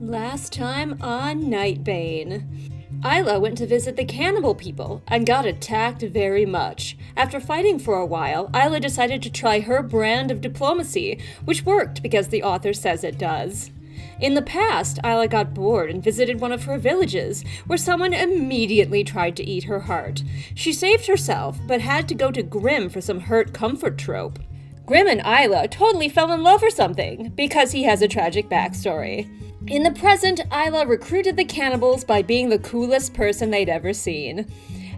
Last time on Nightbane. Isla went to visit the cannibal people and got attacked very much. After fighting for a while, Isla decided to try her brand of diplomacy, which worked because the author says it does. In the past, Isla got bored and visited one of her villages, where someone immediately tried to eat her heart. She saved herself, but had to go to Grimm for some hurt comfort trope. Grimm and Isla totally fell in love or something, because he has a tragic backstory. In the present, Isla recruited the cannibals by being the coolest person they'd ever seen.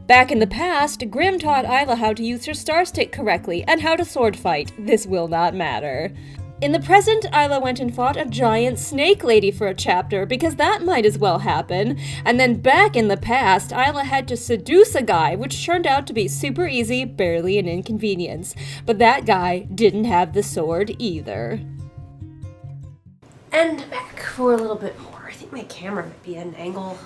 Back in the past, Grimm taught Isla how to use her star stick correctly and how to sword fight. This will not matter. In the present, Isla went and fought a giant snake lady for a chapter, because that might as well happen. And then back in the past, Isla had to seduce a guy, which turned out to be super easy, barely an inconvenience. But that guy didn't have the sword either. And back for a little bit more. I think my camera might be at an angle.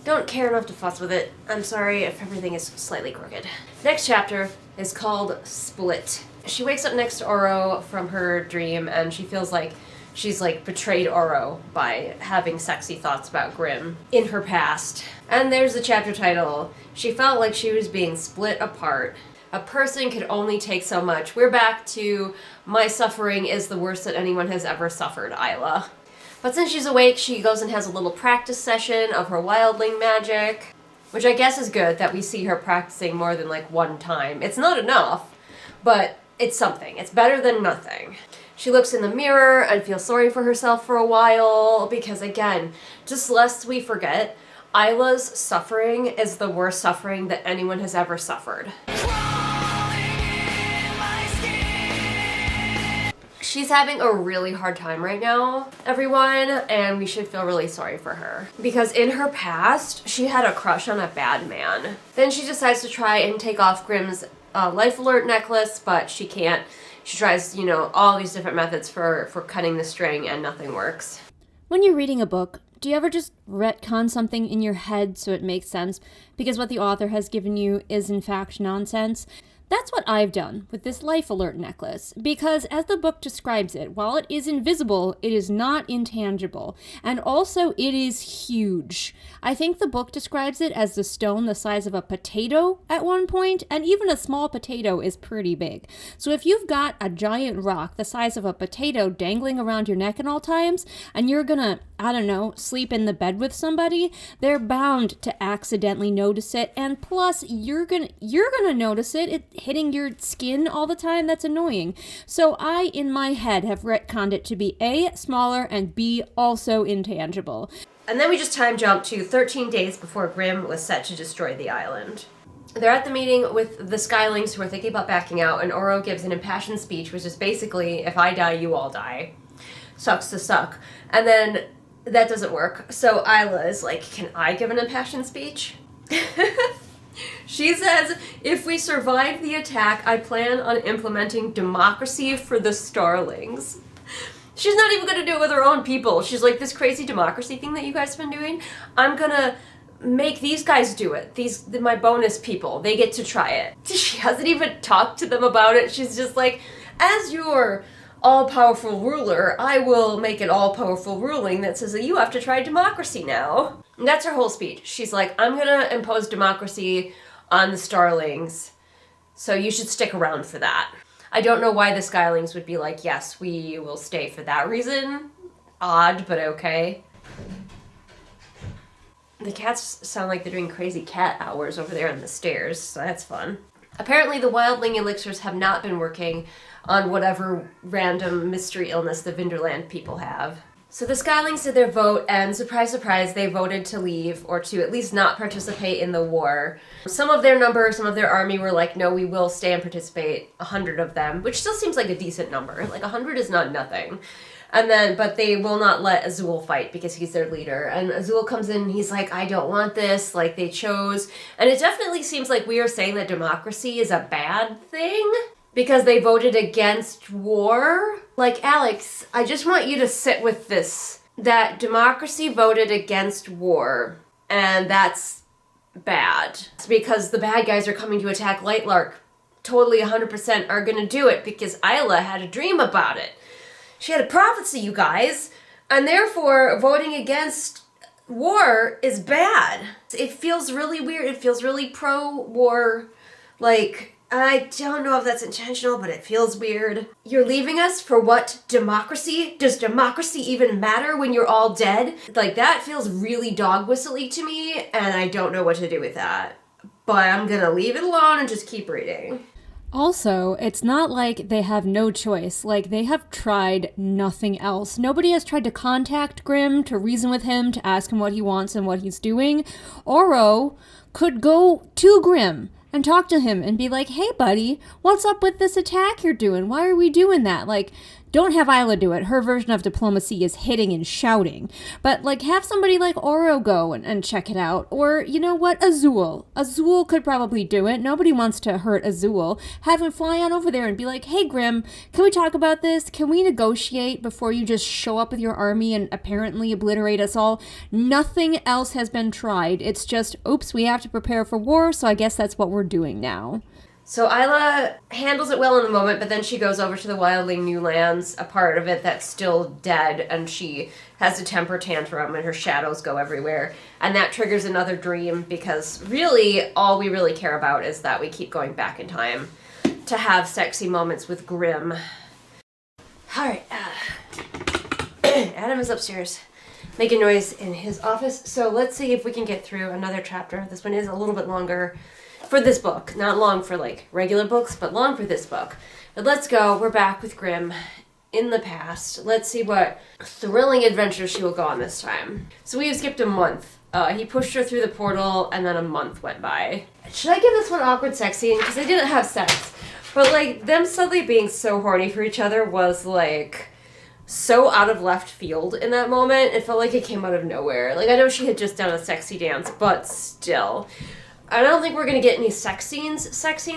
Don't care enough to fuss with it. I'm sorry if everything is slightly crooked. Next chapter is called Split. She wakes up next to Oro from her dream, and she feels like she's betrayed Oro by having sexy thoughts about Grimm in her past. And there's the chapter title. She felt like she was being split apart. A person could only take so much. We're back to my suffering is the worst that anyone has ever suffered, Isla. But since she's awake, she goes and has a little practice session of her wildling magic, which I guess is good that we see her practicing more than one time. It's not enough, but it's something. It's better than nothing. She looks in the mirror and feels sorry for herself for a while because, again, just lest we forget, Isla's suffering is the worst suffering that anyone has ever suffered. She's having a really hard time right now, everyone, and we should feel really sorry for her. Because in her past, she had a crush on a bad man. Then she decides to try and take off Grimm's life alert necklace, but she can't. She tries, all these different methods for cutting the string, and nothing works. When you're reading a book, do you ever just retcon something in your head so it makes sense because what the author has given you is in fact nonsense? That's what I've done with this life alert necklace, because as the book describes it, while it is invisible, it is not intangible, and also it is huge. I think the book describes it as the stone the size of a potato at one point, and even a small potato is pretty big. So if you've got a giant rock the size of a potato dangling around your neck at all times, and you're gonna, sleep in the bed with somebody, they're bound to accidentally notice it, and plus you're gonna notice it hitting your skin all the time. That's annoying. So I, in my head, have retconned it to be A, smaller, and B, also intangible. And then we just time jump to 13 days before Grimm was set to destroy the island. They're at the meeting with the Skylings who are thinking about backing out, and Oro gives an impassioned speech, which is basically, if I die, you all die. Sucks to suck. And then that doesn't work. So Isla is like, can I give an impassioned speech? She says, if we survive the attack, I plan on implementing democracy for the Starlings. She's not even going to do it with her own people. She's like, this crazy democracy thing that you guys have been doing, I'm going to make these guys do it. My bonus people, they get to try it. She hasn't even talked to them about it. She's just like, as your all-powerful ruler, I will make an all-powerful ruling that says that you have to try democracy now. And that's her whole speech. She's like, I'm going to impose democracy on the Starlings, so you should stick around for that. I don't know why the Skylings would be like, yes, we will stay for that reason. Odd, but okay. The cats sound like they're doing crazy cat hours over there on the stairs, so that's fun. Apparently the wildling elixirs have not been working on whatever random mystery illness the Vinderland people have. So the Skylings did their vote, and surprise, surprise, they voted to leave, or to at least not participate in the war. Some of their army were like, no, we will stay and participate, 100 of them, which still seems like a decent number. 100 is not nothing. But they will not let Azul fight because he's their leader. And Azul comes in and he's like, I don't want this, they chose. And it definitely seems like we are saying that democracy is a bad thing because they voted against war. Alex, I just want you to sit with this, that democracy voted against war, and that's bad. It's because the bad guys are coming to attack Lightlark. Totally 100% are gonna do it because Isla had a dream about it. She had a prophecy, you guys. And therefore, voting against war is bad. It feels really weird. It feels really pro-war. Like, I don't know if that's intentional, but it feels weird. You're leaving us for what? Democracy? Does democracy even matter when you're all dead? Like, that feels really dog whistly to me, and I don't know what to do with that. But I'm gonna leave it alone and just keep reading. Also, it's not like they have no choice. Like, they have tried nothing else. Nobody has tried to contact Grimm, to reason with him, to ask him what he wants and what he's doing. Oro could go to Grimm and talk to him and be like, hey, buddy, what's up with this attack you're doing? Why are we doing that? Like, don't have Isla do it. Her version of diplomacy is hitting and shouting. But, like, have somebody like Oro go and check it out. Or, you know what, Azul. Azul could probably do it. Nobody wants to hurt Azul. Have him fly on over there and be like, hey, Grimm, can we talk about this? Can we negotiate before you just show up with your army and apparently obliterate us all? Nothing else has been tried. It's just, oops, we have to prepare for war, so I guess that's what we're doing now. So Isla handles it well in the moment, but then she goes over to the Wildling New Lands, a part of it that's still dead, and she has a temper tantrum and her shadows go everywhere. And that triggers another dream, because really, all we really care about is that we keep going back in time to have sexy moments with Grimm. Alright, Adam is upstairs making noise in his office, so let's see if we can get through another chapter. This one is a little bit longer. For this book. Not long for, like, regular books, but long for this book. But let's go. We're back with Grimm in the past. Let's see what thrilling adventure she will go on this time. So we've skipped a month. He pushed her through the portal, and then a month went by. Should I give this one awkward sex scene? Because they didn't have sex. But, like, them suddenly being so horny for each other was, like, so out of left field in that moment. It felt like it came out of nowhere. Like, I know she had just done a sexy dance, but still. I don't think we're going to get any sex scenes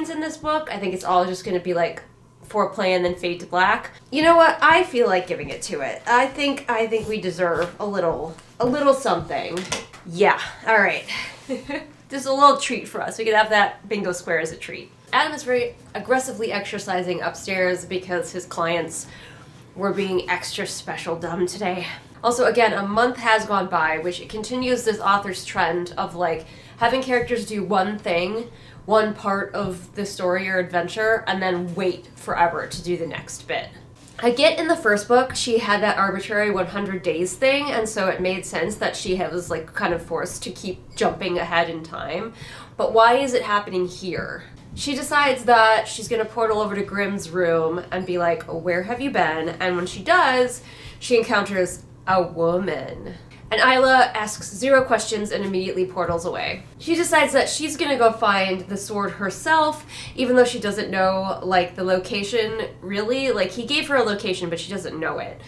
in this book. I think it's all just going to be like foreplay and then fade to black. You know what? I feel like giving it to it. I think we deserve a little something. Yeah. All right. Just a little treat for us. We could have that bingo square as a treat. Adam is very aggressively exercising upstairs because his clients were being extra special dumb today. Also, again, a month has gone by, which continues this author's trend of, like, having characters do one thing, one part of the story or adventure, and then wait forever to do the next bit. I get in the first book, she had that arbitrary 100 days thing, and so it made sense that she was, like, kind of forced to keep jumping ahead in time. But why is it happening here? She decides that she's going to portal over to Grimm's room and be like, where have you been? And when she does, she encounters a woman. And Isla asks 0 questions and immediately portals away. She decides that she's gonna go find the sword herself, even though she doesn't know, like, the location, really. Like, he gave her a location, but she doesn't know it.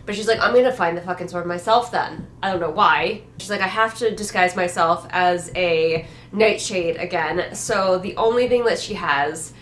But she's like, I'm gonna find the fucking sword myself then. I don't know why. She's like, I have to disguise myself as a nightshade again. So the only thing that she has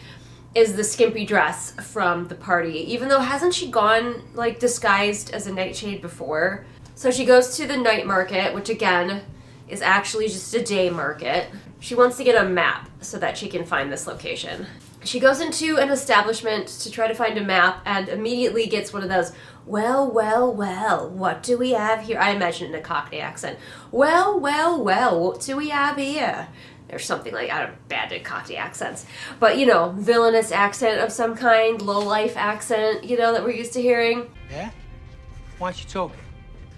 is the skimpy dress from the party, even though hasn't she gone, like, disguised as a nightshade before? So she goes to the night market, which again is actually just a day market. She wants to get a map so that she can find this location. She goes into an establishment to try to find a map and immediately gets one of those, well, what do we have here? I imagine in a Cockney accent. Well, what do we have here? Or something like, I don't know, bad at Cockney accents. But, you know, villainous accent of some kind, low-life accent, you know, that we're used to hearing. Yeah? Why aren't you talking?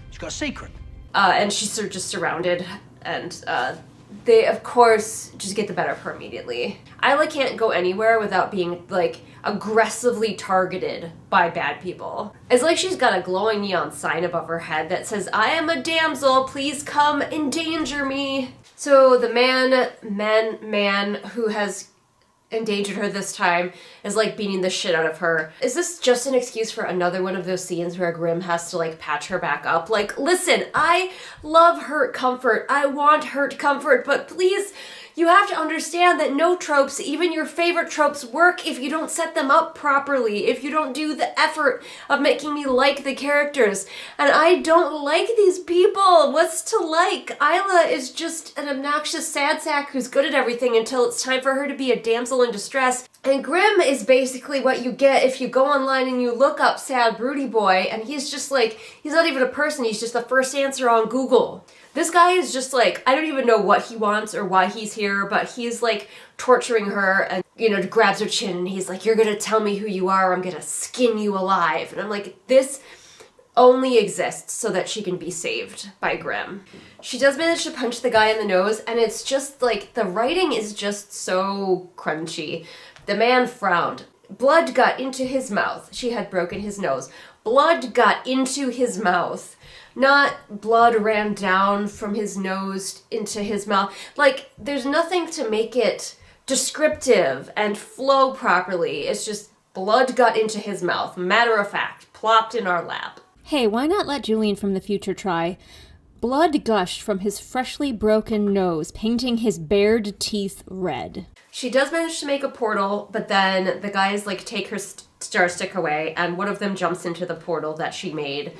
She's got a secret. And she's sort of just surrounded, and they, of course, just get the better of her immediately. Isla can't go anywhere without being, like, aggressively targeted by bad people. It's like she's got a glowing neon sign above her head that says, I am a damsel, please come endanger me. So the man who has endangered her this time is, like, beating the shit out of her. Is this just an excuse for another one of those scenes where Grimm has to, like, patch her back up? Like, listen, I love hurt comfort. I want hurt comfort, but please, you have to understand that no tropes, even your favorite tropes, work if you don't set them up properly, if you don't do the effort of making me like the characters. And I don't like these people. What's to like? Isla is just an obnoxious sad sack who's good at everything until it's time for her to be a damsel in distress. And Grim is basically what you get if you go online and you look up Sad Broody Boy, and he's just like, he's not even a person, he's just the first answer on Google. This guy is just like, I don't even know what he wants or why he's here, but he's like torturing her and, you know, grabs her chin and he's like, you're gonna tell me who you are, I'm gonna skin you alive. And I'm like, this only exists so that she can be saved by Grim. She does manage to punch the guy in the nose, and it's just like, the writing is just so crunchy. The man frowned. Blood got into his mouth. She had broken his nose. Blood got into his mouth. Not blood ran down from his nose into his mouth. Like, there's nothing to make it descriptive and flow properly. It's just blood got into his mouth. Matter of fact, plopped in our lap. Hey, why not let Julian from the future try? Blood gushed from his freshly broken nose, painting his bared teeth red. She does manage to make a portal, but then the guys, like, take her star stick away, and one of them jumps into the portal that she made.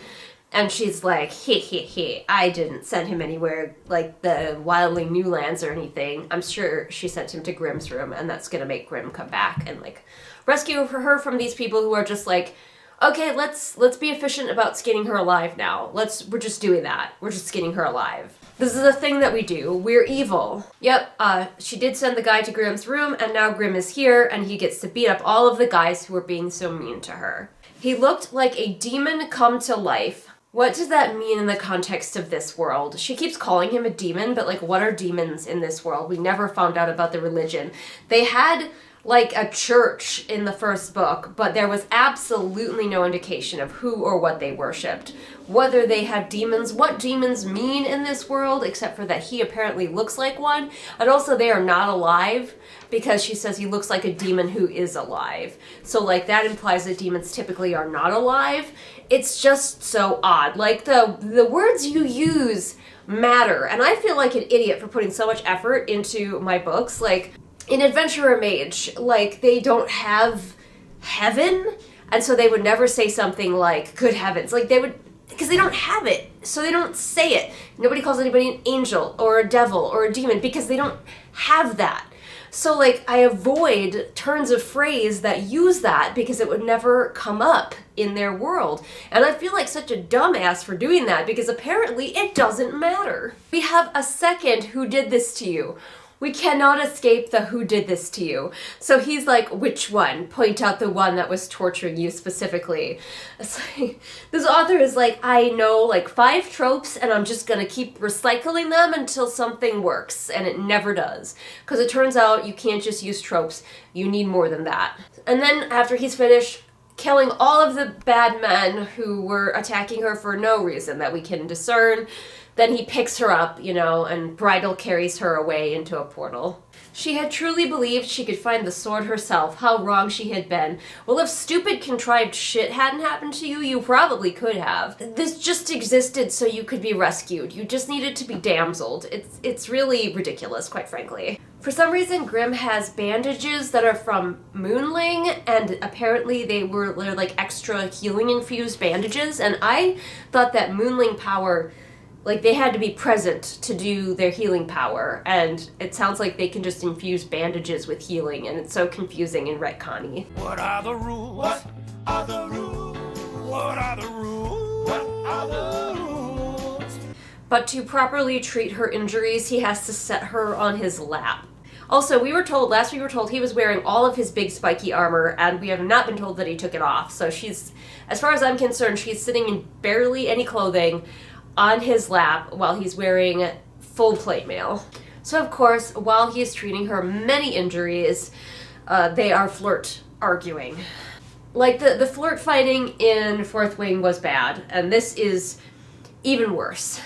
And she's like, I didn't send him anywhere like the Wildling Newlands or anything. I'm sure she sent him to Grimm's room, and that's gonna make Grimm come back and, like, rescue her from these people who are just like, okay, let's be efficient about skinning her alive now. We're just doing that. We're just skinning her alive. This is a thing that we do. We're evil. Yep, she did send the guy to Grimm's room, and now Grimm is here, and he gets to beat up all of the guys who were being so mean to her. He looked like a demon come to life. What does that mean in the context of this world? She keeps calling him a demon, but, like, what are demons in this world? We never found out about the religion. They had, like, a church in the first book, but there was absolutely no indication of who or what they worshipped. Whether they had demons, what demons mean in this world, except for that he apparently looks like one, and also they are not alive, because she says he looks like a demon who is alive. So, like, that implies that demons typically are not alive. It's just so odd. Like, the words you use matter, and I feel like an idiot for putting so much effort into my books. Like, in Adventurer Mage, like, they don't have heaven, and so they would never say something like, good heavens. Like, they would, because they don't have it, so they don't say it. Nobody calls anybody an angel, or a devil, or a demon, because they don't have that. So, like, I avoid turns of phrase that use that because it would never come up in their world. And I feel like such a dumbass for doing that because apparently it doesn't matter. We have a second who did this to you. We cannot escape the who did this to you. So he's like, which one? Point out the one that was torturing you specifically. It's like, this author is like, I know like 5 tropes and I'm just gonna keep recycling them until something works. And it never does. Because it turns out you can't just use tropes. You need more than that. And then after he's finished killing all of the bad men who were attacking her for no reason that we can discern, then he picks her up, you know, and Bridal carries her away into a portal. She had truly believed she could find the sword herself. How wrong she had been. Well, if stupid contrived shit hadn't happened to you, you probably could have. This just existed so you could be rescued. You just needed to be damseled. It's really ridiculous, quite frankly. For some reason, Grimm has bandages that are from Moonling, and apparently they're like extra healing infused bandages, and I thought that Moonling power, like, they had to be present to do their healing power, and it sounds like they can just infuse bandages with healing, and it's so confusing and retconny. What are the rules? What are the rules? What are the rules? What are the rules? But to properly treat her injuries, he has to set her on his lap. Also, last we were told he was wearing all of his big spiky armor, and we have not been told that he took it off, so she's, as far as I'm concerned, she's sitting in barely any clothing on his lap while he's wearing full plate mail. So of course, while he's treating her many injuries, they are arguing. Like, the flirt fighting in Fourth Wing was bad, and this is even worse,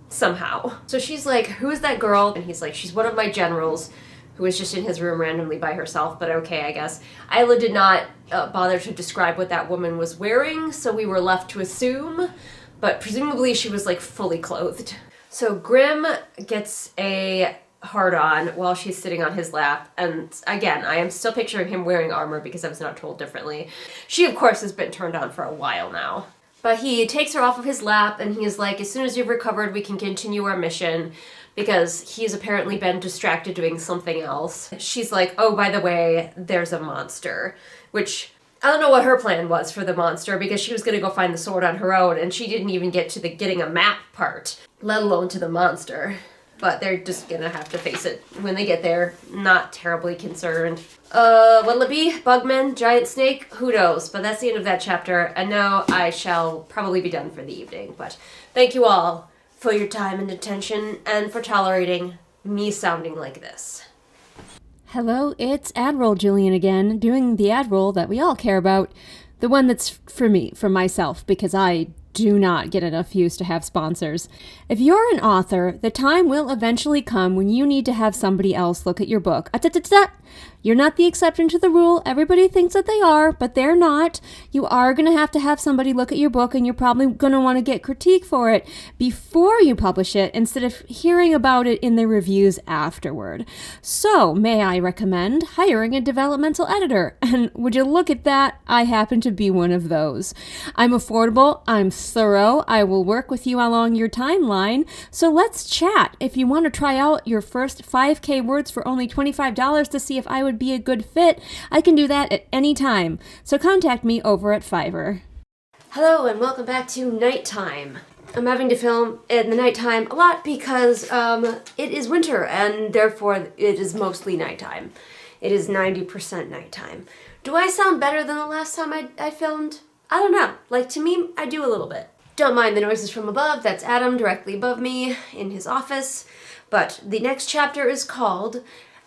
somehow. So she's like, who is that girl? And he's like, she's one of my generals who was just in his room randomly by herself, but okay, I guess. Isla did not bother to describe what that woman was wearing, so we were left to assume, but presumably she was, like, fully clothed. So Grimm gets a hard-on while she's sitting on his lap, and again, I am still picturing him wearing armor because I was not told differently. She, of course, has been turned on for a while now. But he takes her off of his lap and he is like, as soon as you've recovered, we can continue our mission, because he's apparently been distracted doing something else. She's like, oh, by the way, there's a monster, which I don't know what her plan was for the monster, because she was going to go find the sword on her own and she didn't even get to the getting a map part, let alone to the monster. But they're just gonna have to face it when they get there. Not terribly concerned. What'll it be? Bugman? Giant snake? Who knows? But that's the end of that chapter, and now I shall probably be done for the evening. But thank you all for your time and attention, and for tolerating me sounding like this. Hello, it's Admiral Julian again, doing the ad roll that we all care about. The one that's for me, for myself, because I do not get enough use to have sponsors. If you're an author, the time will eventually come when you need to have somebody else look at your book. You're not the exception to the rule. Everybody thinks that they are, but they're not. You are going to have somebody look at your book, and you're probably going to want to get critique for it before you publish it instead of hearing about it in the reviews afterward. So, may I recommend hiring a developmental editor? And would you look at that? I happen to be one of those. I'm affordable. I'm thorough. I will work with you along your timeline. So let's chat. If you want to try out your first 5K words for only $25 to see if I would be a good fit, I can do that at any time. So contact me over at Fiverr. Hello and welcome back to nighttime. I'm having to film in the nighttime a lot because it is winter and therefore it is mostly nighttime. It is 90% nighttime. Do I sound better than the last time I filmed? I don't know. Like, to me, I do a little bit. Don't mind the noises from above. That's Adam directly above me in his office. But the next chapter is called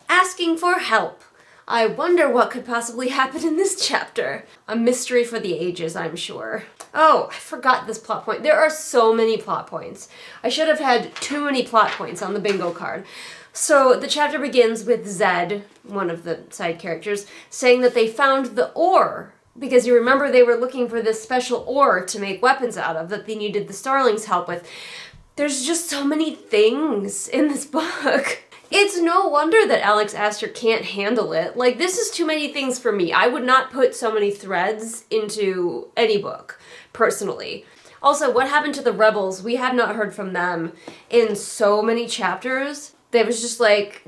Asking for Help. I wonder what could possibly happen in this chapter. A mystery for the ages, I'm sure. Oh, I forgot this plot point. There are so many plot points. I should have had too many plot points on the bingo card. So the chapter begins with Zed, one of the side characters, saying that they found the ore. Because you remember they were looking for this special ore to make weapons out of that they needed the Starlings' help with. There's just so many things in this book. It's no wonder that Alex Astor can't handle it. Like, this is too many things for me. I would not put so many threads into any book, personally. Also, what happened to the rebels? We have not heard from them in so many chapters. They was just like,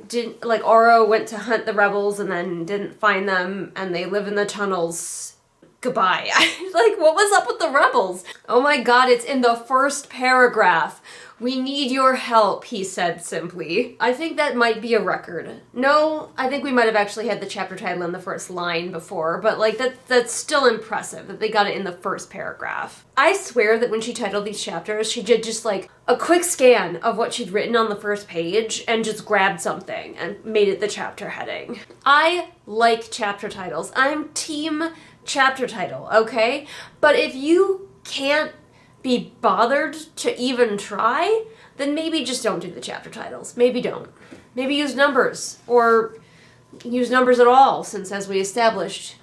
Oro went to hunt the rebels and then didn't find them, and they live in the tunnels. Goodbye. Like, what was up with the rebels? Oh my god, it's in the first paragraph. We need your help, he said simply. I think that might be a record. No, I think we might have actually had the chapter title in the first line before, but like that's still impressive that they got it in the first paragraph. I swear that when she titled these chapters, she did just like a quick scan of what she'd written on the first page and just grabbed something and made it the chapter heading. I like chapter titles. I'm team chapter title, okay? But if you can't be bothered to even try, then maybe just don't do the chapter titles. Maybe don't. Maybe use numbers, or use numbers at all, since as we established,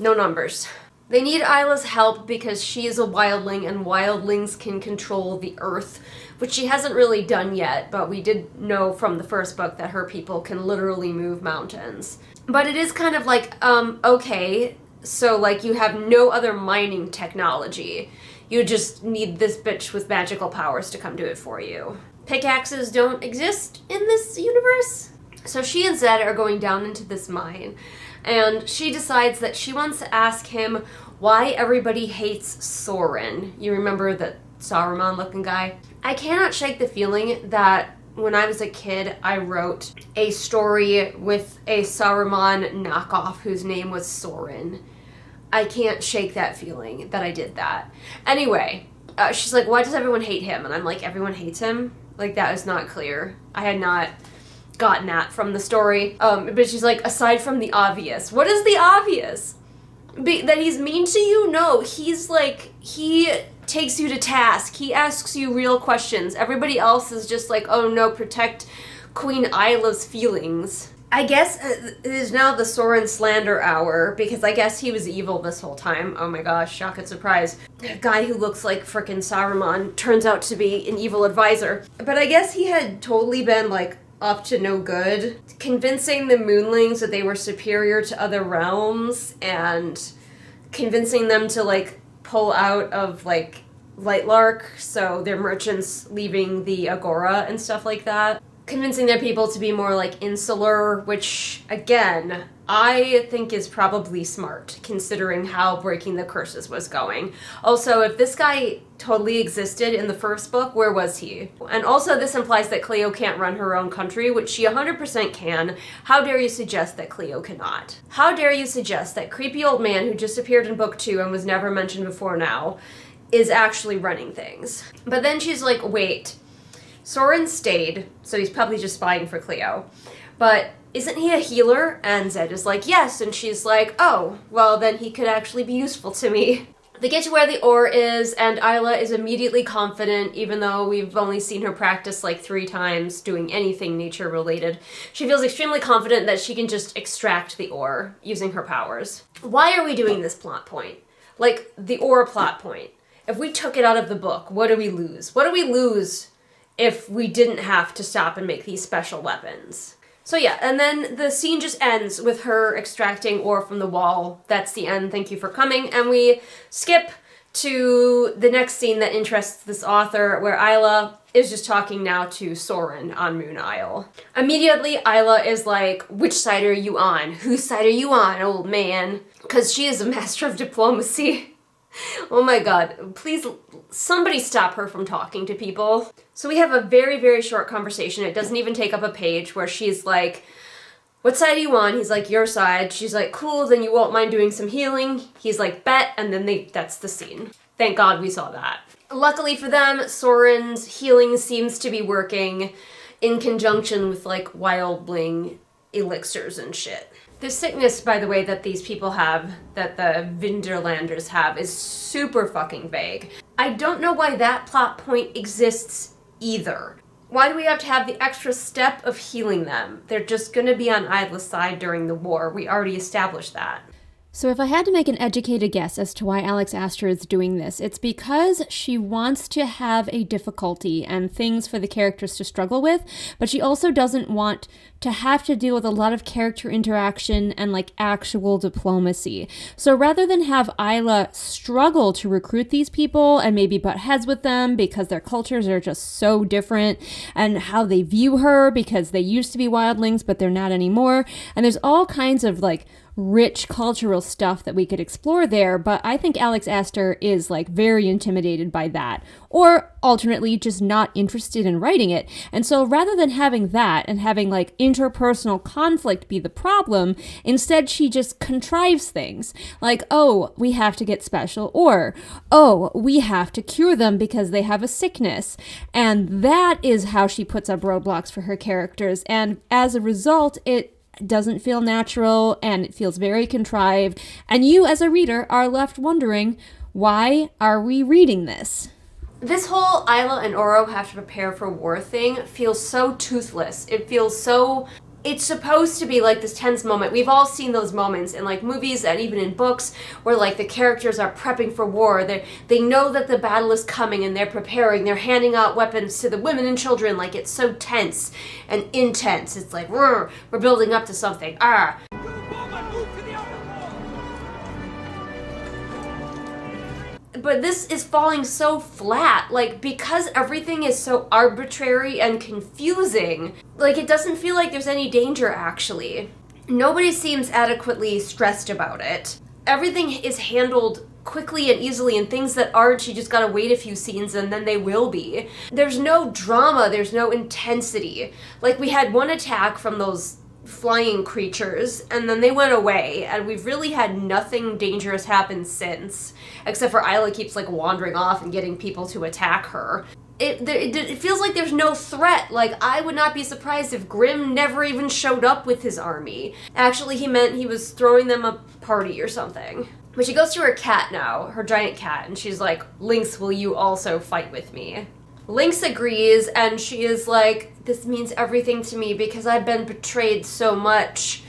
no numbers. They need Isla's help because she is a wildling and wildlings can control the earth, which she hasn't really done yet, but we did know from the first book that her people can literally move mountains. But it is kind of like, okay, so like you have no other mining technology. You just need this bitch with magical powers to come do it for you. Pickaxes don't exist in this universe. So she and Zed are going down into this mine, and she decides that she wants to ask him why everybody hates Saurin. You remember the Saruman-looking guy? I cannot shake the feeling that when I was a kid, I wrote a story with a Saruman knockoff whose name was Saurin. I can't shake that feeling that I did that. Anyway, she's like, why does everyone hate him? And I'm like, everyone hates him? Like, that is not clear. I had not gotten that from the story. But she's like, aside from the obvious. What is the obvious? That he's mean to you? No, he's like, he takes you to task. He asks you real questions. Everybody else is just like, oh no, protect Queen Isla's feelings. I guess it is now the Saurin slander hour, because I guess he was evil this whole time. Oh my gosh, shock and surprise. A guy who looks like frickin' Saruman turns out to be an evil advisor. But I guess he had totally been, like, up to no good. Convincing the Moonlings that they were superior to other realms, and convincing them to, like, pull out of, like, Lightlark, so they're merchants leaving the Agora and stuff like that. Convincing their people to be more, like, insular, which, again, I think is probably smart, considering how breaking the curses was going. Also, if this guy totally existed in the first book, where was he? And also, this implies that Cleo can't run her own country, which she 100% can. How dare you suggest that Cleo cannot? How dare you suggest that creepy old man who just appeared in book 2 and was never mentioned before now is actually running things? But then she's like, wait, Saurin stayed, so he's probably just spying for Cleo. But isn't he a healer? And Zed is like, yes. And she's like, oh, well, then he could actually be useful to me. They get to where the ore is, and Isla is immediately confident, even though we've only seen her practice like 3 times doing anything nature-related. She feels extremely confident that she can just extract the ore using her powers. Why are we doing this plot point? Like, the ore plot point. If we took it out of the book, what do we lose? What do we lose if we didn't have to stop and make these special weapons? So yeah, and then the scene just ends with her extracting ore from the wall. That's the end, thank you for coming. And we skip to the next scene that interests this author, where Isla is just talking now to Saurin on Moon Isle. Immediately, Isla is like, which side are you on? Whose side are you on, old man? Because she is a master of diplomacy. Oh my god, please, somebody stop her from talking to people. So we have a very, very short conversation. It doesn't even take up a page, where she's like, what side are you on? He's like, your side. She's like, cool, then you won't mind doing some healing. He's like, bet, and then that's the scene. Thank God we saw that. Luckily for them, Saurin's healing seems to be working in conjunction with, like, wild bling elixirs and shit. The sickness, by the way, that these people have, that the Vinderlanders have, is super fucking vague. I don't know why that plot point exists either. Why do we have to have the extra step of healing them? They're just gonna be on Isla's side during the war. We already established that. So if I had to make an educated guess as to why Alex Astor is doing this, it's because she wants to have a difficulty and things for the characters to struggle with, but she also doesn't want to have to deal with a lot of character interaction and like actual diplomacy. So rather than have Isla struggle to recruit these people and maybe butt heads with them because their cultures are just so different, and how they view her because they used to be wildlings but they're not anymore, and there's all kinds of like rich cultural stuff that we could explore there, but I think Alex Astor is like very intimidated by that, or alternately just not interested in writing it. And so rather than having that and having like interpersonal conflict be the problem, instead she just contrives things like, oh, we have to get special, or oh, we have to cure them because they have a sickness. And that is how she puts up roadblocks for her characters, and as a result it doesn't feel natural and it feels very contrived, and you as a reader are left wondering, why are we reading this? This whole Isla and Oro have to prepare for war thing feels so toothless. It feels so... It's supposed to be like this tense moment. We've all seen those moments in like movies and even in books where like the characters are prepping for war. They know that the battle is coming and they're preparing. They're handing out weapons to the women and children. Like, it's so tense and intense. It's like, we're building up to something. But this is falling so flat, like, because everything is so arbitrary and confusing, like, it doesn't feel like there's any danger, actually. Nobody seems adequately stressed about it. Everything is handled quickly and easily, and things that aren't, you just gotta wait a few scenes and then they will be. There's no drama, there's no intensity. Like, we had one attack from those flying creatures, and then they went away, and we've really had nothing dangerous happen since, except for Isla keeps like wandering off and getting people to attack her. It feels like there's no threat. Like, I would not be surprised if Grimm never even showed up with his army. Actually, he meant he was throwing them a party or something. But she goes to her cat now, her giant cat, and she's like, Lynx, will you also fight with me? Lynx agrees, and she is like, this means everything to me because I've been betrayed so much.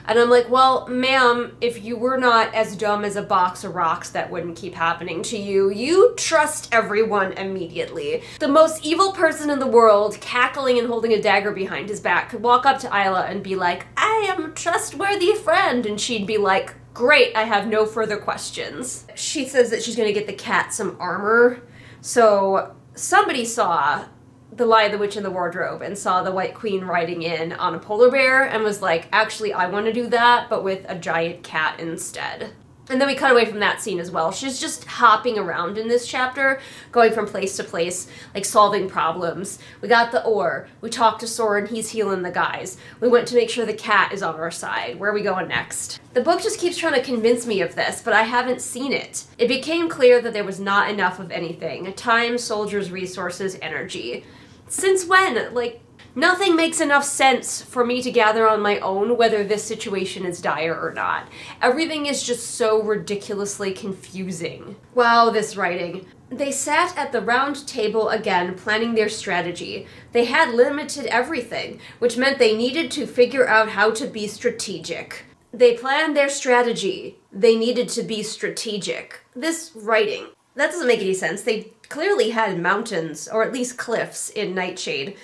And I'm like, well, ma'am, if you were not as dumb as a box of rocks, that wouldn't keep happening to you. You trust everyone immediately. The most evil person in the world, cackling and holding a dagger behind his back, could walk up to Isla and be like, I am a trustworthy friend. And she'd be like, Great, I have no further questions. She says that she's gonna get the cat some armor. So somebody saw The Lion, the Witch, and the Wardrobe and saw the White Queen riding in on a polar bear and was like, actually, I want to do that, but with a giant cat instead. And then we cut away from that scene as well. She's just hopping around in this chapter, going from place to place, like solving problems. We got the ore. We talked to Saurin, he's healing the guys. We went to make sure the cat is on our side. Where are we going next? The book just keeps trying to convince me of this, but I haven't seen it. It became clear that there was not enough of anything. Time, soldiers, resources, energy. Since when? Like, nothing makes enough sense for me to gather on my own whether this situation is dire or not. Everything is just so ridiculously confusing. Wow, this writing. They sat at the round table again, planning their strategy. They had limited everything, which meant they needed to figure out how to be strategic. They planned their strategy. They needed to be strategic. This writing, that doesn't make any sense. They clearly had mountains, or at least cliffs, in Nightshade.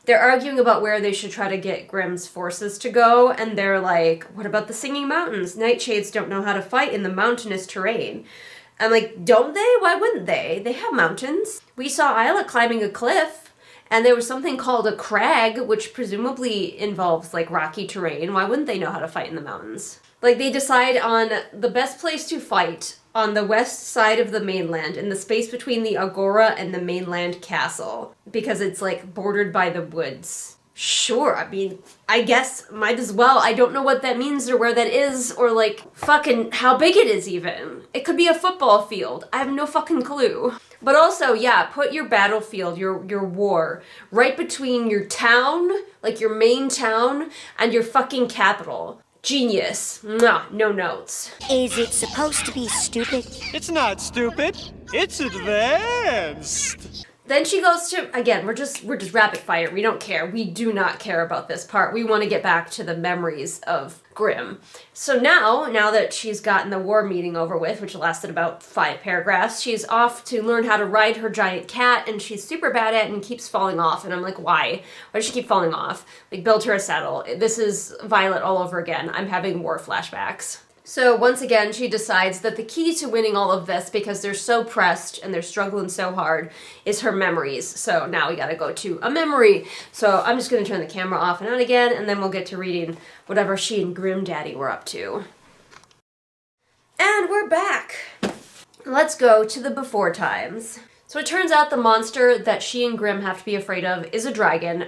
They're arguing about where they should try to get Grimm's forces to go, and they're like, what about the Singing Mountains? Nightshades don't know how to fight in the mountainous terrain. I'm like, don't they? Why wouldn't they? They have mountains. We saw Isla climbing a cliff, and there was something called a crag, which presumably involves, like, rocky terrain. Why wouldn't they know how to fight in the mountains? Like, they decide on the best place to fight on the west side of the mainland, in the space between the Agora and the mainland castle, because it's, like, bordered by the woods. Sure, I mean, I guess might as well. I don't know what that means or where that is, or, like, fucking how big it is even. It could be a football field. I have no fucking clue. But also, yeah, put your battlefield, your war, right between your town, like your main town, and your fucking capital. Genius. Mwah, no notes. Is it supposed to be stupid? It's not stupid. It's advanced. Then she goes to, again, we're just rapid fire. We don't care. We do not care about this part. We want to get back to the memories of Grimm. So now that she's gotten the war meeting over with, which lasted about 5 paragraphs, she's off to learn how to ride her giant cat, and she's super bad at it and keeps falling off. And I'm like, why? Why does she keep falling off? Like, build her a saddle. This is Violet all over again. I'm having war flashbacks. So once again, she decides that the key to winning all of this, because they're so pressed and they're struggling so hard, is her memories. So now we gotta go to a memory. So I'm just gonna turn the camera off and on again, and then we'll get to reading whatever she and Grim Daddy were up to. And we're back. Let's go to the before times. So it turns out the monster that she and Grim have to be afraid of is a dragon.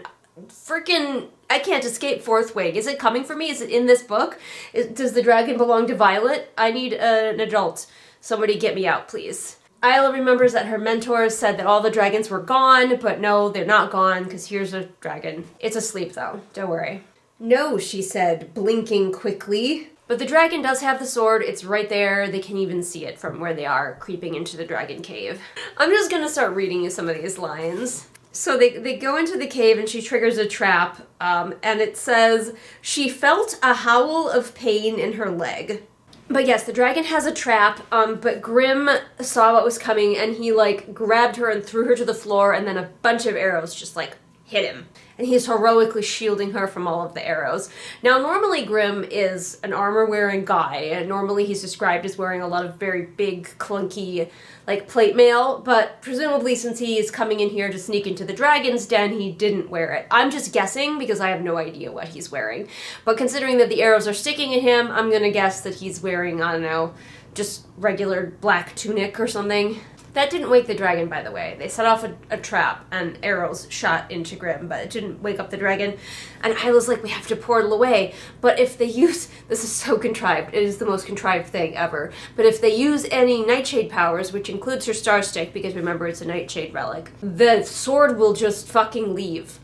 Freaking, I can't escape Fourth Wing. Is it coming for me? Is it in this book? Does the dragon belong to Violet? I need an adult. Somebody get me out, please. Isla remembers that her mentors said that all the dragons were gone, but no, they're not gone, because here's a dragon. It's asleep, though. Don't worry. No, she said, blinking quickly. But the dragon does have the sword. It's right there. They can even see it from where they are, creeping into the dragon cave. I'm just gonna start reading you some of these lines. So they go into the cave and she triggers a trap, and it says, she felt a howl of pain in her leg. But yes, the dragon has a trap, but Grim saw what was coming and he, like, grabbed her and threw her to the floor, and then a bunch of arrows just, like, hit him. And he's heroically shielding her from all of the arrows. Now, normally Grim is an armor-wearing guy, and normally he's described as wearing a lot of very big, clunky, like, plate mail, but presumably since he is coming in here to sneak into the dragon's den, he didn't wear it. I'm just guessing, because I have no idea what he's wearing. But considering that the arrows are sticking at him, I'm gonna guess that he's wearing, I don't know, just regular black tunic or something. That didn't wake the dragon, by the way. They set off a trap, and arrows shot into Grim, but it didn't wake up the dragon. And Isla's like, we have to portal away. But if they use... This is so contrived. It is the most contrived thing ever. But if they use any Nightshade powers, which includes her Star Stick, because remember, it's a Nightshade relic, the sword will just fucking leave.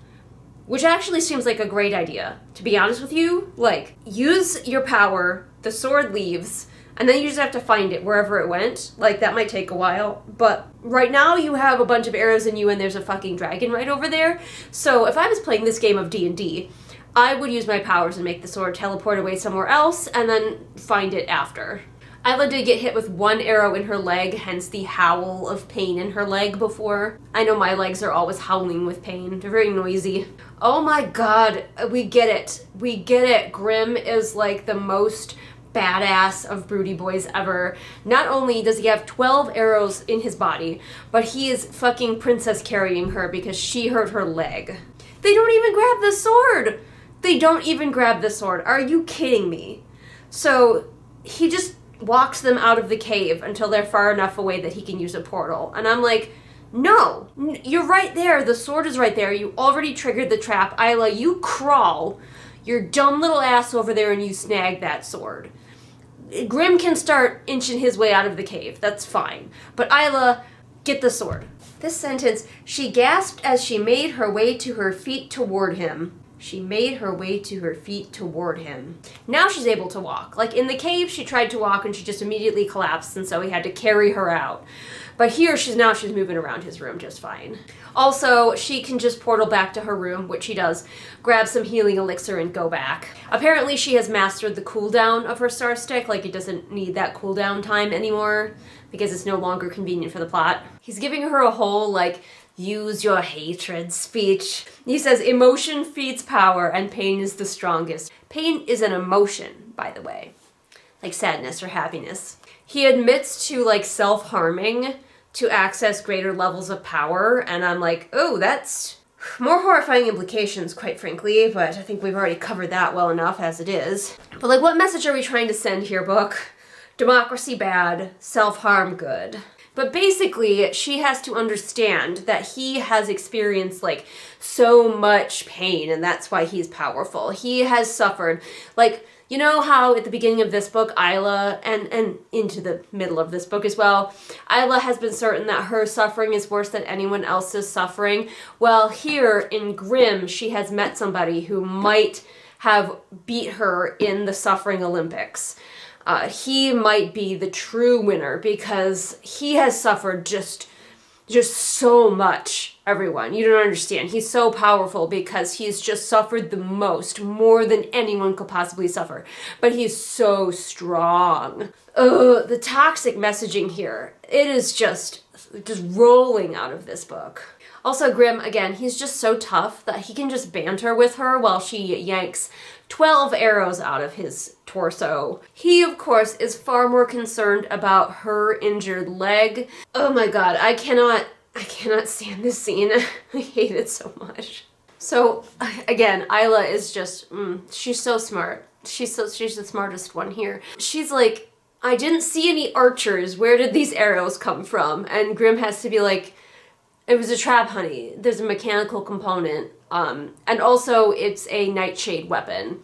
Which actually seems like a great idea. To be honest with you, like, use your power, the sword leaves, and then you just have to find it wherever it went. Like, that might take a while. But right now you have a bunch of arrows in you and there's a fucking dragon right over there. So if I was playing this game of D&D, I would use my powers and make the sword teleport away somewhere else and then find it after. Isla did get hit with 1 arrow in her leg, hence the howl of pain in her leg before. I know my legs are always howling with pain. They're very noisy. Oh my god, we get it. We get it. Grim is like the most badass of broody boys ever. Not only does he have 12 arrows in his body, but he is fucking princess carrying her because she hurt her leg. They don't even grab the sword! They don't even grab the sword. Are you kidding me? So he just walks them out of the cave until they're far enough away that he can use a portal. And I'm like, no, you're right there. The sword is right there. You already triggered the trap. Isla, you crawl your dumb little ass over there and you snag that sword. Grim can start inching his way out of the cave. That's fine. But Isla, get the sword. This sentence, she gasped as she made her way to her feet toward him. She made her way to her feet toward him. Now she's able to walk. Like in the cave, she tried to walk and she just immediately collapsed, and so he had to carry her out. But here, she's moving around his room just fine. Also, she can just portal back to her room, which she does, grab some healing elixir and go back. Apparently, she has mastered the cooldown of her star stick, like it doesn't need that cooldown time anymore, because it's no longer convenient for the plot. He's giving her a whole, like, use your hatred speech. He says, emotion feeds power and pain is the strongest. Pain is an emotion, by the way. Like sadness or happiness. He admits to, like, self-harming to access greater levels of power, and I'm like, oh, that's more horrifying implications, quite frankly, but I think we've already covered that well enough as it is. But, like, what message are we trying to send here, book? Democracy bad, self-harm good. But basically, she has to understand that he has experienced, like, so much pain, and that's why he's powerful. He has suffered, like, you know how at the beginning of this book, Isla, and into the middle of this book as well, Isla has been certain that her suffering is worse than anyone else's suffering? Well, here in Grimm, she has met somebody who might have beat her in the Suffering Olympics. He might be the true winner because he has suffered just so much, everyone. You don't understand. He's so powerful because he's just suffered the most, more than anyone could possibly suffer. But he's so strong. Ugh, the toxic messaging here, it is just rolling out of this book. Also, Grimm, again, he's just so tough that he can just banter with her while she yanks 12 arrows out of his torso. He, of course, is far more concerned about her injured leg. Oh my god, I cannot stand this scene. I hate it so much. So, again, Isla is just, she's so smart. She's the smartest one here. She's like, I didn't see any archers. Where did these arrows come from? And Grimm has to be like, it was a trap, honey. There's a mechanical component. And also, it's a nightshade weapon.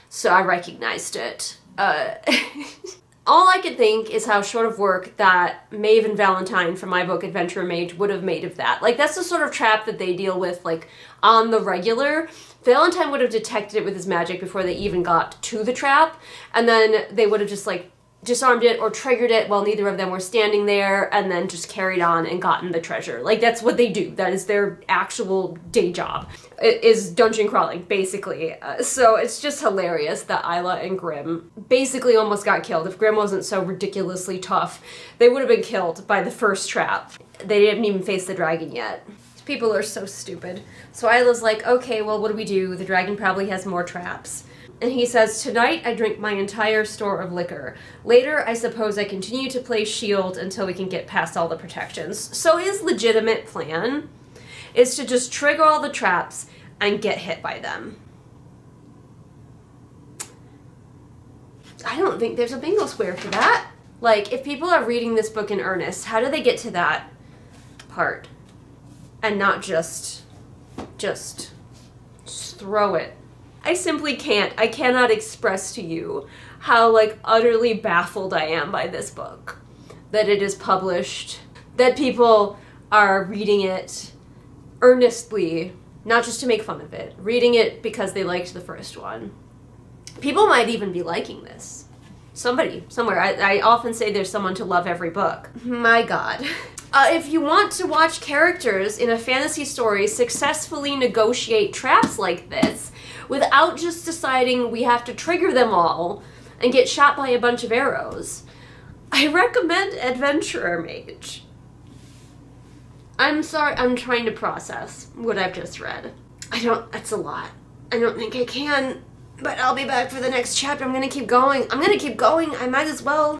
So I recognized it. All I could think is how short of work that Maeve and Valentine from my book Adventurer Mage would have made of that. Like, that's the sort of trap that they deal with, like, on the regular. Valentine would have detected it with his magic before they even got to the trap. And then they would have just, like, disarmed it or triggered it while neither of them were standing there, and then just carried on and gotten the treasure. Like, that's what they do. That is their actual day job. It is dungeon crawling, basically. So it's just hilarious that Isla and Grimm basically almost got killed. If Grimm wasn't so ridiculously tough, they would have been killed by the first trap. They didn't even face the dragon yet. People are so stupid. So Isla's like, okay, well, what do we do? The dragon probably has more traps. And he says, tonight I drink my entire store of liquor. Later, I suppose I continue to play shield until we can get past all the protections. So his legitimate plan is to just trigger all the traps and get hit by them. I don't think there's a bingo square for that. Like, if people are reading this book in earnest, how do they get to that part? And not just throw it. I simply can't. I cannot express to you how, like, utterly baffled I am by this book. That it is published. That people are reading it earnestly, not just to make fun of it. Reading it because they liked the first one. People might even be liking this. Somebody, somewhere. I often say there's someone to love every book. My god. If you want to watch characters in a fantasy story successfully negotiate traps like this, without just deciding we have to trigger them all and get shot by a bunch of arrows, I recommend Adventurer Mage. I'm sorry, I'm trying to process what I've just read. That's a lot. I don't think I can. But I'll be back for the next chapter. I'm gonna keep going. I might as well.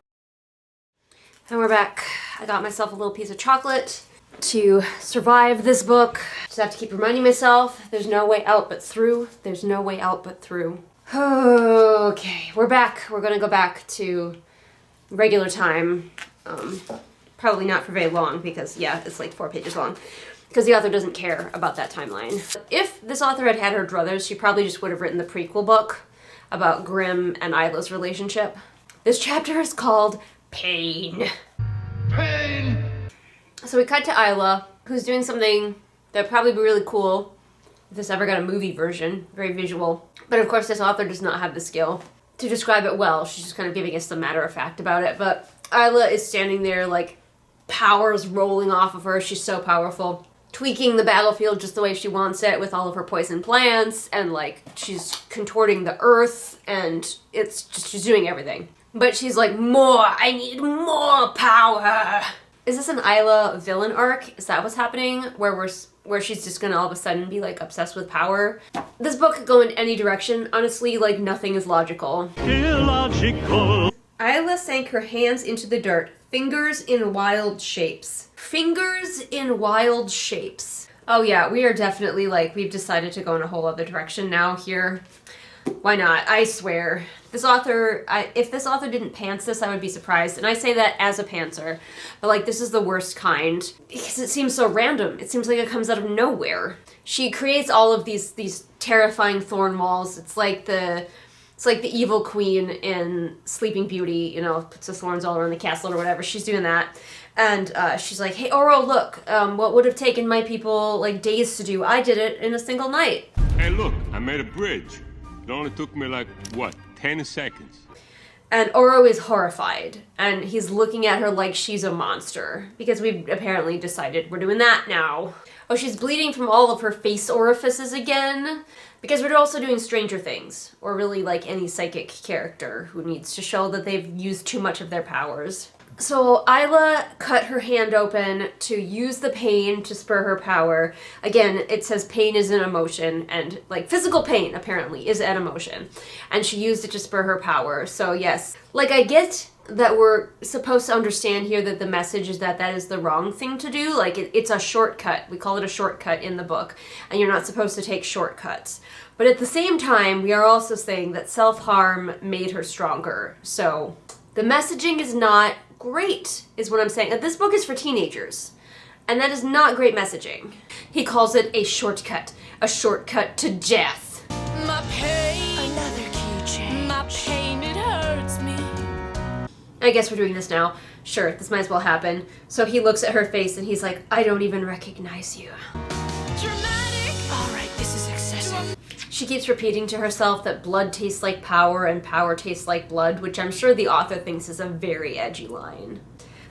And we're back. I got myself a little piece of chocolate to survive this book. Just have to keep reminding myself there's no way out but through. There's no way out but through. Okay, we're back. We're gonna go back to regular time. Probably not for very long because, yeah, it's like 4 pages long. Because the author doesn't care about that timeline. If this author had had her druthers, she probably just would have written the prequel book about Grimm and Isla's relationship. This chapter is called Pain. Pain! So we cut to Isla, who's doing something that would probably be really cool if this ever got a movie version, very visual. But of course this author does not have the skill to describe it well. She's just kind of giving us the matter of fact about it. But Isla is standing there like powers rolling off of her. She's so powerful. Tweaking the battlefield just the way she wants it with all of her poison plants, and like she's contorting the earth, and it's just, she's doing everything. But she's like, more, I need more power. Is this an Isla villain arc? Is that what's happening? Where she's just gonna all of a sudden be like obsessed with power? This book could go in any direction. Honestly, like nothing is logical. Illogical. Isla sank her hands into the dirt, fingers in wild shapes. Fingers in wild shapes. Oh yeah, we are definitely like, we've decided to go in a whole other direction now here. Why not? I swear. This author, if this author didn't pants this, I would be surprised. And I say that as a pantser. But like, this is the worst kind. Because it seems so random. It seems like it comes out of nowhere. She creates all of these terrifying thorn walls. It's like the evil queen in Sleeping Beauty, you know, puts the thorns all around the castle or whatever. She's doing that. And she's like, hey, Oro, look, what would have taken my people, like, days to do, I did it in a single night. Hey, look, I made a bridge. It only took me, like, what, 10 seconds? And Oro is horrified, and he's looking at her like she's a monster, because we've apparently decided we're doing that now. Oh, she's bleeding from all of her face orifices again, because we're also doing Stranger Things, or really, like, any psychic character who needs to show that they've used too much of their powers. So Isla cut her hand open to use the pain to spur her power. Again, it says pain is an emotion, and like physical pain apparently is an emotion. And she used it to spur her power. So yes, like I get that we're supposed to understand here that the message is that that is the wrong thing to do. Like it's a shortcut. We call it a shortcut in the book, and you're not supposed to take shortcuts. But at the same time, we are also saying that self-harm made her stronger. So the messaging is not great, is what I'm saying. This book is for teenagers, and that is not great messaging. He calls it a shortcut to death. My pain, another key change. My pain, it hurts me. I guess we're doing this now. Sure, this might as well happen. So he looks at her face and he's like, I don't even recognize you. Dramatic. All right, this is excessive. She keeps repeating to herself that blood tastes like power and power tastes like blood, which I'm sure the author thinks is a very edgy line.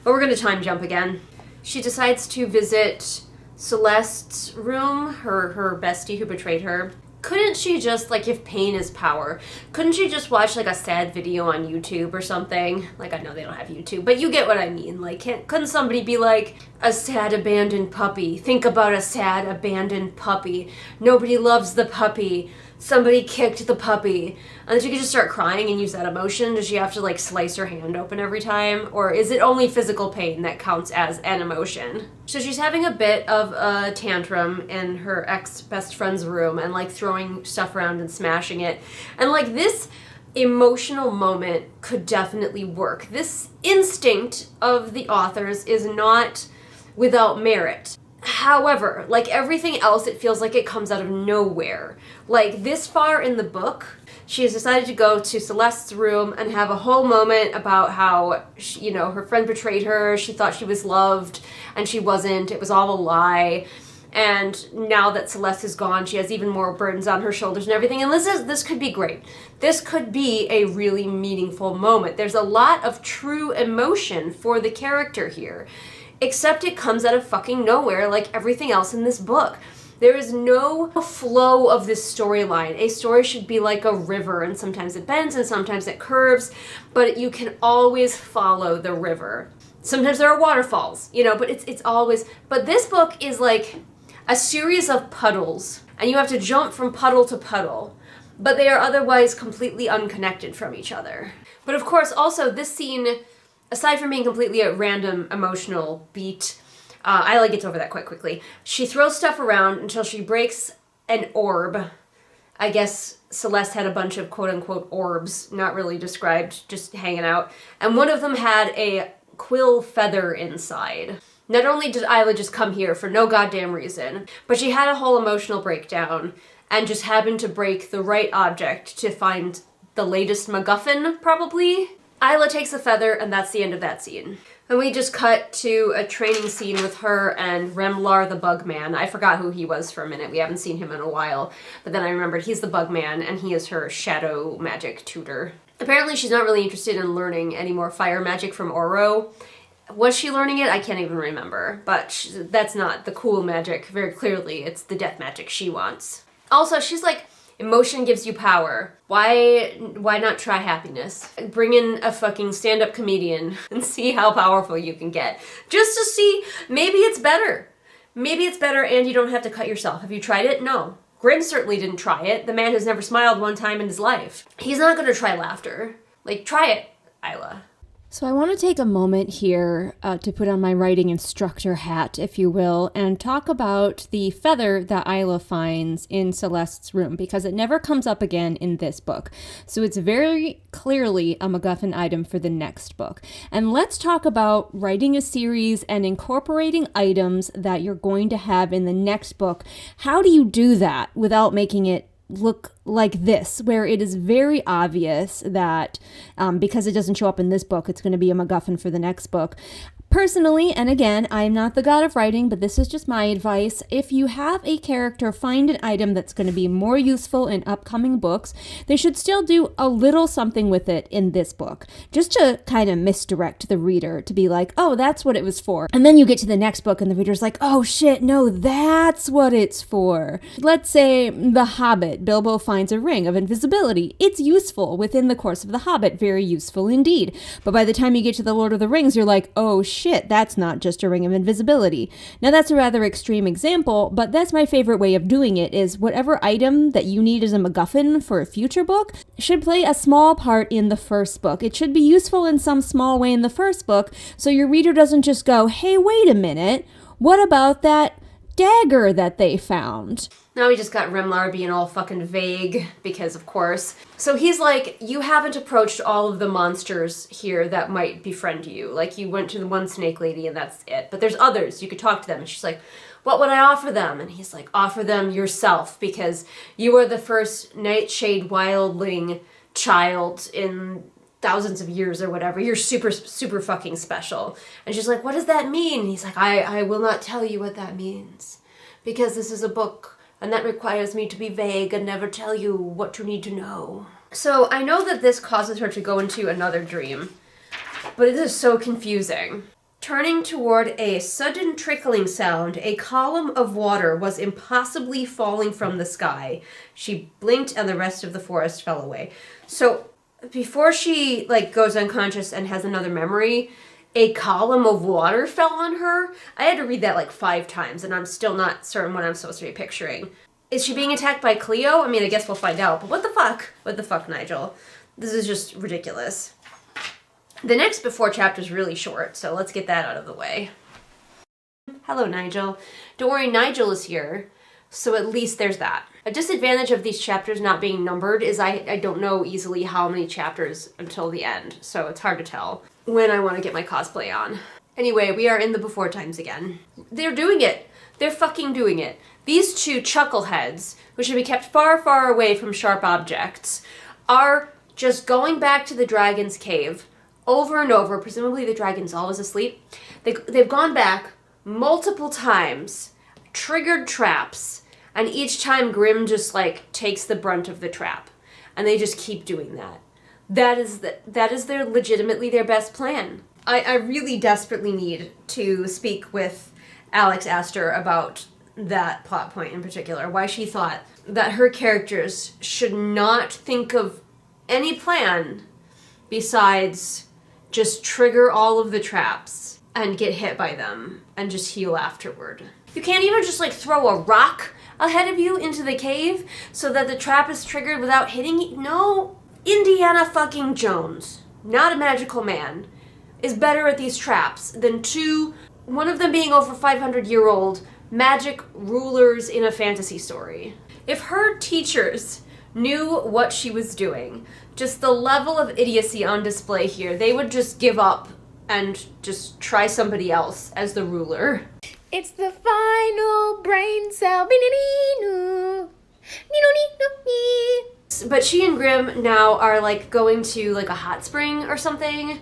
But we're gonna time jump again. She decides to visit Celeste's room, her bestie who betrayed her. Couldn't she just, like, if pain is power, couldn't she just watch, like, a sad video on YouTube or something? Like, I know they don't have YouTube, but you get what I mean. Like, couldn't somebody be like, a sad abandoned puppy? Think about a sad abandoned puppy. Nobody loves the puppy. Somebody kicked the puppy. And then she could just start crying and use that emotion. Does she have to, like, slice her hand open every time? Or is it only physical pain that counts as an emotion? So she's having a bit of a tantrum in her ex-best friend's room and, like, throwing stuff around and smashing it. And, like, this emotional moment could definitely work. This instinct of the author's is not without merit. However, like everything else, it feels like it comes out of nowhere. Like, this far in the book, she has decided to go to Celeste's room and have a whole moment about how, she, you know, her friend betrayed her, she thought she was loved, and she wasn't, it was all a lie. And now that Celeste is gone, she has even more burdens on her shoulders and everything. And this could be great. This could be a really meaningful moment. There's a lot of true emotion for the character here. Except it comes out of fucking nowhere like everything else in this book. There is no flow of this storyline. A story should be like a river, and sometimes it bends and sometimes it curves, but you can always follow the river. Sometimes there are waterfalls, you know, but it's always... But this book is like a series of puddles, and you have to jump from puddle to puddle. but they are otherwise completely unconnected from each other. But of course, also, this scene, aside from being completely a random emotional beat, Isla gets over that quite quickly. She throws stuff around until she breaks an orb. I guess Celeste had a bunch of quote-unquote orbs, not really described, just hanging out. And one of them had a quill feather inside. Not only did Isla just come here for no goddamn reason, but she had a whole emotional breakdown and just happened to break the right object to find the latest McGuffin, probably. Isla takes the feather, and that's the end of that scene. And we just cut to a training scene with her and Remlar the Bugman. I forgot who he was for a minute. We haven't seen him in a while. But then I remembered he's the Bugman, and he is her shadow magic tutor. Apparently she's not really interested in learning any more fire magic from Oro. Was she learning it? I can't even remember. But that's not the cool magic, very clearly. It's the death magic she wants. Also, she's like, emotion gives you power. Why not try happiness? Bring in a fucking stand-up comedian and see how powerful you can get. Just to see, maybe it's better. Maybe it's better and you don't have to cut yourself. Have you tried it? No. Grimm certainly didn't try it. The man has never smiled one time in his life. He's not gonna try laughter. Like, try it, Isla. So I want to take a moment here to put on my writing instructor hat, if you will, and talk about the feather that Isla finds in Celeste's room, because it never comes up again in this book. So it's very clearly a McGuffin item for the next book. And let's talk about writing a series and incorporating items that you're going to have in the next book. How do you do that without making it look like this, where it is very obvious that because it doesn't show up in this book, it's going to be a MacGuffin for the next book. Personally, and again, I'm not the god of writing, but this is just my advice, if you have a character find an item that's going to be more useful in upcoming books, they should still do a little something with it in this book, just to kind of misdirect the reader to be like, oh, that's what it was for. And then you get to the next book and the reader's like, oh shit, no, that's what it's for. Let's say The Hobbit, Bilbo finds a ring of invisibility. It's useful within the course of The Hobbit, very useful indeed. But by the time you get to The Lord of the Rings, you're like, oh shit, that's not just a ring of invisibility. Now that's a rather extreme example, but that's my favorite way of doing it, is whatever item that you need as a MacGuffin for a future book should play a small part in the first book. It should be useful in some small way in the first book, so your reader doesn't just go, hey, wait a minute, what about that dagger that they found? Now we just got Remlar being all fucking vague, because of course. So he's like, you haven't approached all of the monsters here that might befriend you. Like, you went to the one snake lady and that's it. But there's others, you could talk to them. And she's like, what would I offer them? And he's like, offer them yourself, because you are the first Nightshade wildling child in thousands of years or whatever. You're super, super fucking special. And she's like, what does that mean? And he's like, I will not tell you what that means, because this is a book. And that requires me to be vague and never tell you what you need to know. So I know that this causes her to go into another dream, but it is so confusing. Turning toward a sudden trickling sound, a column of water was impossibly falling from the sky. She blinked and the rest of the forest fell away. So before she goes unconscious and has another memory, a column of water fell on her. I had to read that 5 times, and I'm still not certain what I'm supposed to be picturing. Is she being attacked by Cleo? I mean, I guess we'll find out, but what the fuck? What the fuck, Nigel? This is just ridiculous. The next before chapter is really short, so let's get that out of the way. Hello, Nigel. Don't worry, Nigel is here, so at least there's that. A disadvantage of these chapters not being numbered is I don't know easily how many chapters until the end, so it's hard to tell when I want to get my cosplay on. Anyway, we are in the before times again. They're doing it. They're fucking doing it. These two chuckleheads, who should be kept far, far away from sharp objects, are just going back to the dragon's cave over and over. Presumably the dragon's always asleep. They've gone back multiple times, triggered traps, and each time Grimm just takes the brunt of the trap. And they just keep doing that. That is their legitimately their best plan. I really desperately need to speak with Alex Astor about that plot point in particular. Why she thought that her characters should not think of any plan besides just trigger all of the traps and get hit by them and just heal afterward. You can't even just throw a rock ahead of you into the cave so that the trap is triggered without hitting you? No. Indiana fucking Jones, not a magical man, is better at these traps than one of them being over 500-year-old magic rulers in a fantasy story. If her teachers knew what she was doing, just the level of idiocy on display here, they would just give up and just try somebody else as the ruler. It's the final Braincell. But she and Grimm now are like going to like a hot spring or something.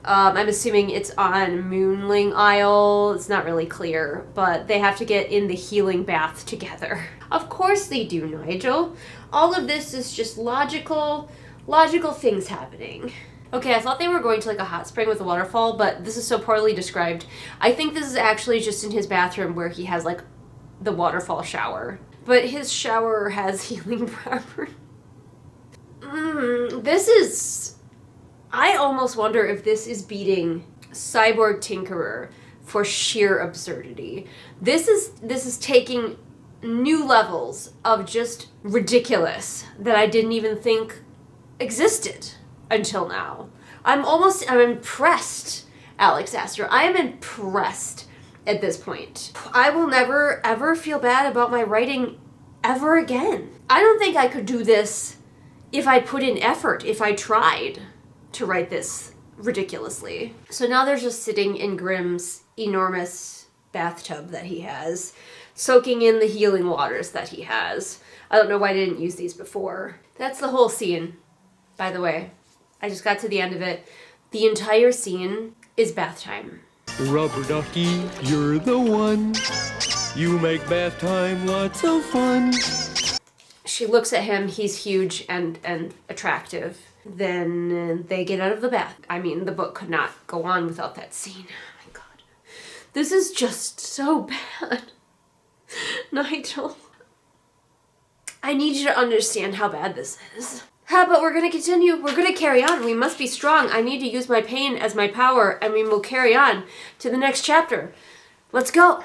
I'm assuming it's on Moonling Isle. It's not really clear, but they have to get in the healing bath together. Of course they do, Nigel. All of this is just logical things happening. Okay, I thought they were going to like a hot spring with a waterfall, but this is so poorly described. I think this is actually just in his bathroom where he has like the waterfall shower. But his shower has healing properties. I almost wonder if this is beating Cyborg Tinkerer for sheer absurdity. This is taking new levels of just ridiculous that I didn't even think existed until now. I'm impressed, Alex Astor. I am impressed at this point. I will never ever feel bad about my writing ever again. I don't think I could do this if I put in effort, if I tried to write this ridiculously. So now they're just sitting in Grimm's enormous bathtub that he has, soaking in the healing waters that he has. I don't know why I didn't use these before. That's the whole scene, by the way. I just got to the end of it. The entire scene is bath time. Rubber ducky, you're the one. You make bath time lots of fun. She looks at him. He's huge and attractive. Then they get out of the bath. I mean, the book could not go on without that scene. Oh my god. This is just so bad. Nigel. I need you to understand how bad this is. But we're gonna continue. We're gonna carry on. We must be strong. I need to use my pain as my power, and we will carry on to the next chapter. Let's go.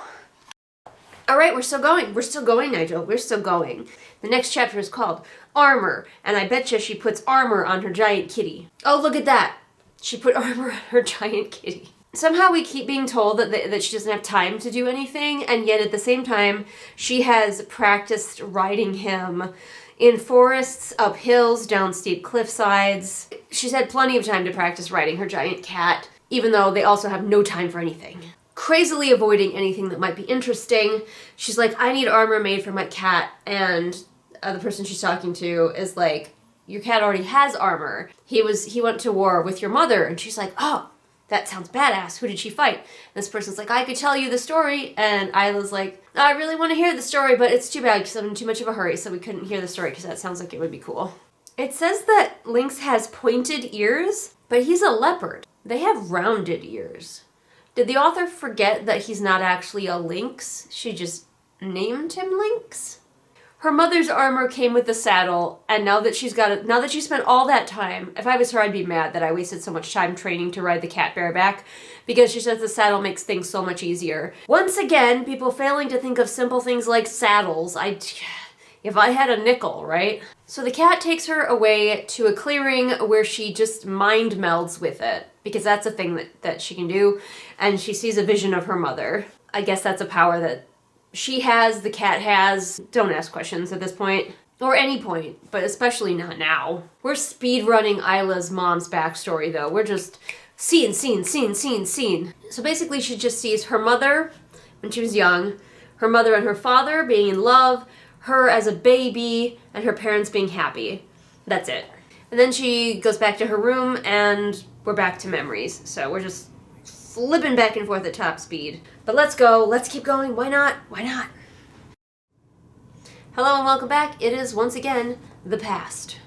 All right, we're still going. We're still going, Nigel. We're still going. The next chapter is called Armor, and I betcha she puts armor on her giant kitty. Oh, look at that. She put armor on her giant kitty. Somehow we keep being told that she doesn't have time to do anything, and yet at the same time, she has practiced riding him in forests, up hills, down steep cliff sides. She's had plenty of time to practice riding her giant cat, even though they also have no time for anything. Crazily avoiding anything that might be interesting. She's like, I need armor made for my cat, and the person she's talking to is like, your cat already has armor. He went to war with your mother, and she's like, oh, that sounds badass. Who did she fight? And this person's like, I could tell you the story, and Isla's like, I really want to hear the story, but it's too bad because I'm in too much of a hurry, so we couldn't hear the story because that sounds like it would be cool. It says that Lynx has pointed ears, but he's a leopard. They have rounded ears. Did the author forget that he's not actually a lynx? She just named him Lynx? Her mother's armor came with the saddle, and now that she spent all that time, if I was her, I'd be mad that I wasted so much time training to ride the cat bareback, because she says the saddle makes things so much easier. Once again, people failing to think of simple things like saddles. If I had a nickel, right? So the cat takes her away to a clearing where she just mind melds with it, because that's a thing that she can do, and she sees a vision of her mother. I guess that's a power that she has, the cat has. Don't ask questions at this point. Or any point, but especially not now. We're speedrunning Isla's mom's backstory, though. We're just scene. So basically she just sees her mother when she was young, her mother and her father being in love, her as a baby, and her parents being happy. That's it. And then she goes back to her room, and we're back to memories. So we're just flipping back and forth at top speed. But let's go. Let's keep going. Why not? Why not? Hello and welcome back. It is once again the past.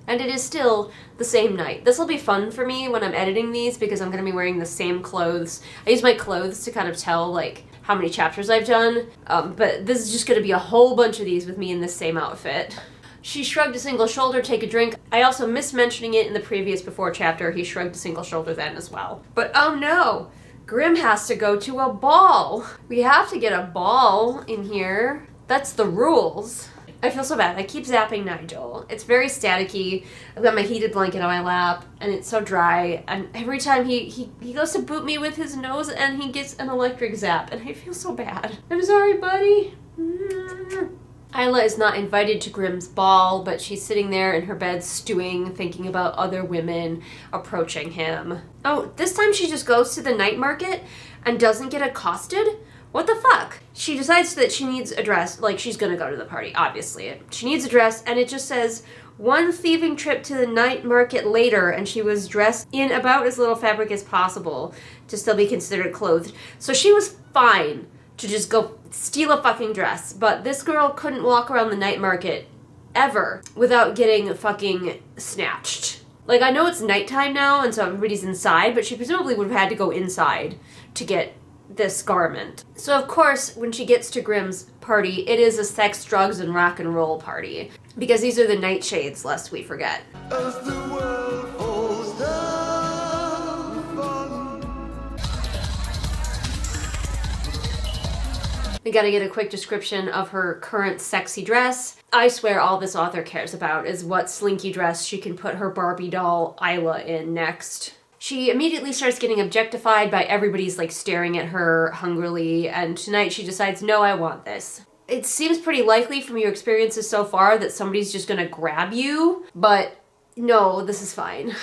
And it is still the same night. This will be fun for me when I'm editing these because I'm going to be wearing the same clothes. I use my clothes to kind of tell like how many chapters I've done. But this is just going to be a whole bunch of these with me in this same outfit. She shrugged a single shoulder, take a drink. I also missed mentioning it in the previous before chapter. He shrugged a single shoulder then as well. But oh no! Grimm has to go to a ball. We have to get a ball in here. That's the rules. I feel so bad. I keep zapping Nigel. It's very staticky. I've got my heated blanket on my lap, and it's so dry. And every time he goes to boot me with his nose, and he gets an electric zap, and I feel so bad. I'm sorry, buddy. Isla is not invited to Grimm's ball, but she's sitting there in her bed stewing, thinking about other women approaching him. Oh, this time she just goes to the night market and doesn't get accosted? What the fuck? She decides that she needs a dress, like she's gonna go to the party, obviously. She needs a dress, and it just says, one thieving trip to the night market later, and she was dressed in about as little fabric as possible to still be considered clothed. So she was fine to just go steal a fucking dress, but this girl couldn't walk around the night market ever without getting fucking snatched. Like, I know it's nighttime now, and so everybody's inside, but she presumably would have had to go inside to get this garment. So of course, when she gets to Grimm's party, it is a sex, drugs, and rock and roll party. Because these are the nightshades, lest we forget. As the world falls down, We gotta get a quick description of her current sexy dress. I swear all this author cares about is what slinky dress she can put her Barbie doll Isla in next. She immediately starts getting objectified by everybody's like staring at her hungrily, and tonight she decides, no, I want this. It seems pretty likely from your experiences so far that somebody's just gonna grab you, but no, this is fine.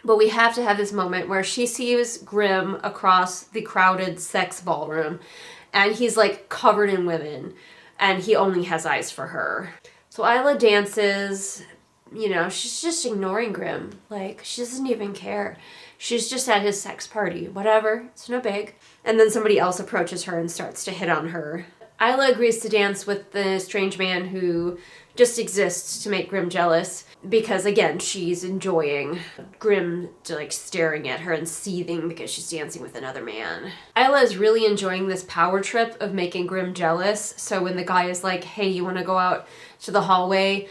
But we have to have this moment where she sees Grimm across the crowded sex ballroom, and he's like covered in women, and he only has eyes for her. So Isla dances, you know, she's just ignoring Grimm. Like, she doesn't even care. She's just at his sex party. Whatever, it's no big. And then somebody else approaches her and starts to hit on her. Isla agrees to dance with the strange man who just exists to make Grimm jealous because, again, she's enjoying Grimm like staring at her and seething because she's dancing with another man. Isla is really enjoying this power trip of making Grimm jealous. So when the guy is like, hey, you want to go out to the hallway,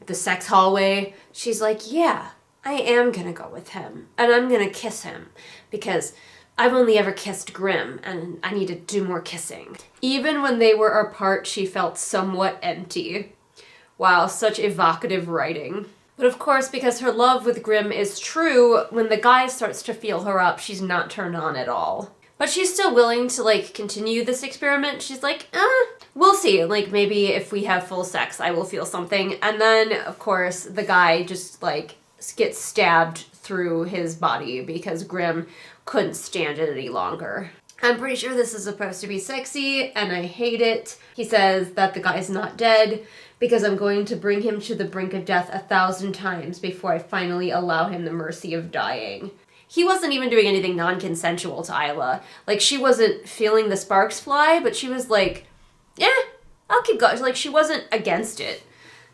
the sex hallway? She's like, yeah, I am going to go with him, and I'm going to kiss him because I've only ever kissed Grimm, and I need to do more kissing. Even when they were apart, she felt somewhat empty. Wow, such evocative writing. But of course, because her love with Grimm is true, when the guy starts to feel her up, she's not turned on at all. But she's still willing to, like, continue this experiment. She's like, we'll see. Like, maybe if we have full sex, I will feel something. And then, of course, the guy just, like, gets stabbed through his body because Grimm couldn't stand it any longer. I'm pretty sure this is supposed to be sexy, and I hate it. He says that the guy's not dead because I'm going to bring him to the brink of death 1,000 times before I finally allow him the mercy of dying. He wasn't even doing anything non-consensual to Isla. Like, she wasn't feeling the sparks fly, but she was like, yeah, I'll keep going. Like, she wasn't against it.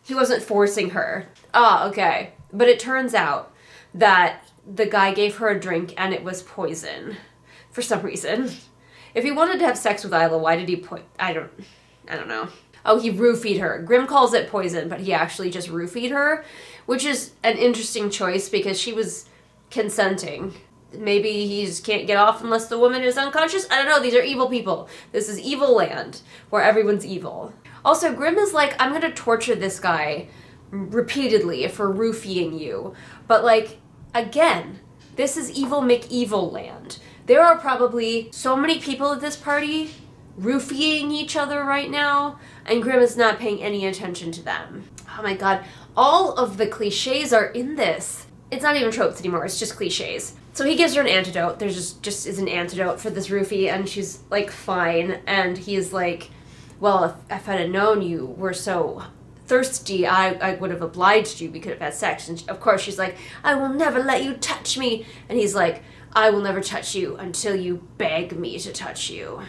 He wasn't forcing her. Ah, okay. But it turns out that the guy gave her a drink and it was poison. For some reason. If he wanted to have sex with Isla, why did he I don't know. Oh, he roofied her. Grimm calls it poison, but he actually just roofied her, which is an interesting choice because she was consenting. Maybe he just can't get off unless the woman is unconscious? I don't know, these are evil people. This is evil land, where everyone's evil. Also, Grimm is like, I'm gonna torture this guy repeatedly for roofing you. But like, again, this is evil McEvil land. There are probably so many people at this party roofing each other right now, and Grimm is not paying any attention to them. Oh my god, all of the cliches are in this. It's not even tropes anymore, it's just cliches. So he gives her an antidote. There's just is an antidote for this roofie, and she's like, fine. And he's like, well, if I'd have known you were so thirsty, I would have obliged you. We could have had sex. And of course she's like, I will never let you touch me. And he's like, I will never touch you until you beg me to touch you.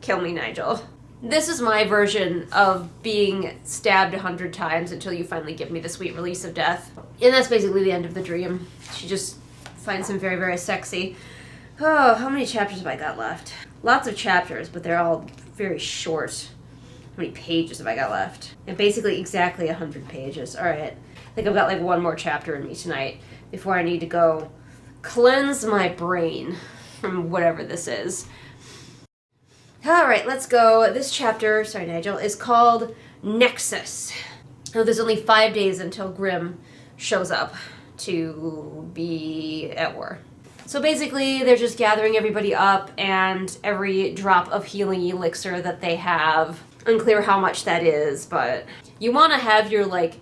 Kill me, Nigel. This is my version of being stabbed 100 times until you finally give me the sweet release of death. And that's basically the end of the dream. She just finds him very, very sexy. Oh, how many chapters have I got left? Lots of chapters, but they're all very short. How many pages have I got left? And basically exactly 100 pages. All right. I think I've got like one more chapter in me tonight before I need to go cleanse my brain from whatever this is. Alright, let's go. This chapter, sorry Nigel, is called Nexus. Now there's only 5 days until Grimm shows up to be at war. So basically, they're just gathering everybody up, and every drop of healing elixir that they have, unclear how much that is, but you want to have your, like,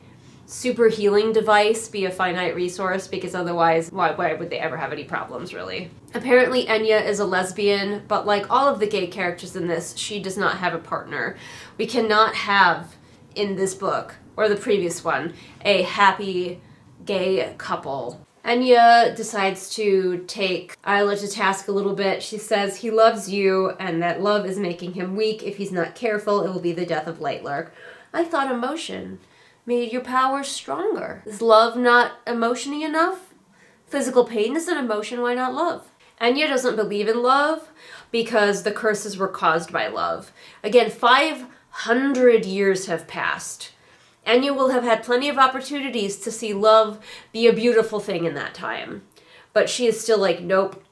super healing device be a finite resource, because otherwise, why would they ever have any problems, really? Apparently, Enya is a lesbian, but like all of the gay characters in this, she does not have a partner. We cannot have, in this book, or the previous one, a happy gay couple. Enya decides to take Isla to task a little bit. She says he loves you, and that love is making him weak. If he's not careful, it will be the death of Lightlark. I thought emotion made your powers stronger. Is love not emotion-y enough? Physical pain is an emotion, why not love? Enya doesn't believe in love because the curses were caused by love. Again, 500 years have passed. Enya will have had plenty of opportunities to see love be a beautiful thing in that time. But she is still like, nope,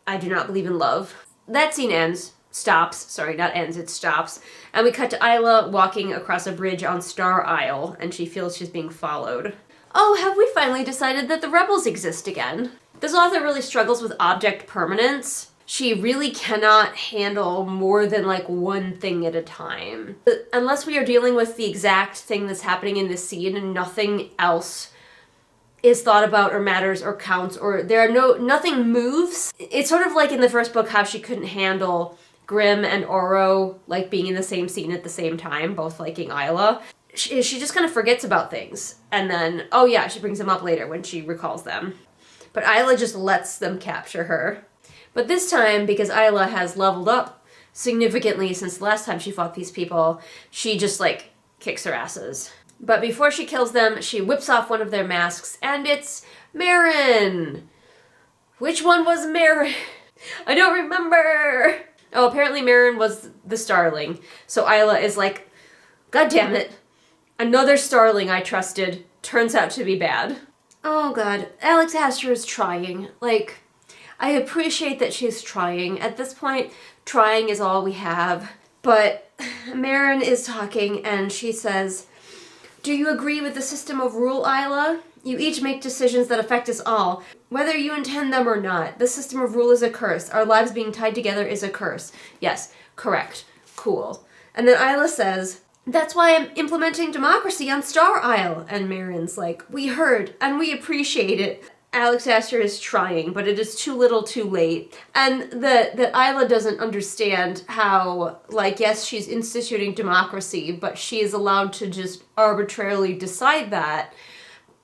I do not believe in love. That scene ends. Stops. Sorry, not ends, it stops. And we cut to Isla walking across a bridge on Star Isle, and she feels she's being followed. Oh, have we finally decided that the rebels exist again? This author really struggles with object permanence. She really cannot handle more than like one thing at a time. Unless we are dealing with the exact thing that's happening in this scene and nothing else is thought about or matters or counts, or nothing moves. It's sort of like in the first book how she couldn't handle Grimm and Oro like being in the same scene at the same time, both liking Isla. She just kind of forgets about things. And then, oh yeah, she brings them up later when she recalls them. But Isla just lets them capture her. But this time, because Isla has leveled up significantly since the last time she fought these people, she just like kicks their asses. But before she kills them, she whips off one of their masks, and it's Marin! Which one was Marin? I don't remember! Oh, apparently Marin was the Starling. So Isla is like, God damn it. Another Starling I trusted turns out to be bad. Oh god, Alex Astor is trying. Like, I appreciate that she's trying. At this point, trying is all we have. But Marin is talking, and she says, do you agree with the system of rule, Isla? You each make decisions that affect us all, whether you intend them or not. The system of rule is a curse. Our lives being tied together is a curse. Yes, correct. Cool. And then Isla says, that's why I'm implementing democracy on Star Isle. And Marin's like, we heard, and we appreciate it. Alex Astor is trying, but it is too little too late. And that Isla doesn't understand how, like, yes, she's instituting democracy, but she is allowed to just arbitrarily decide that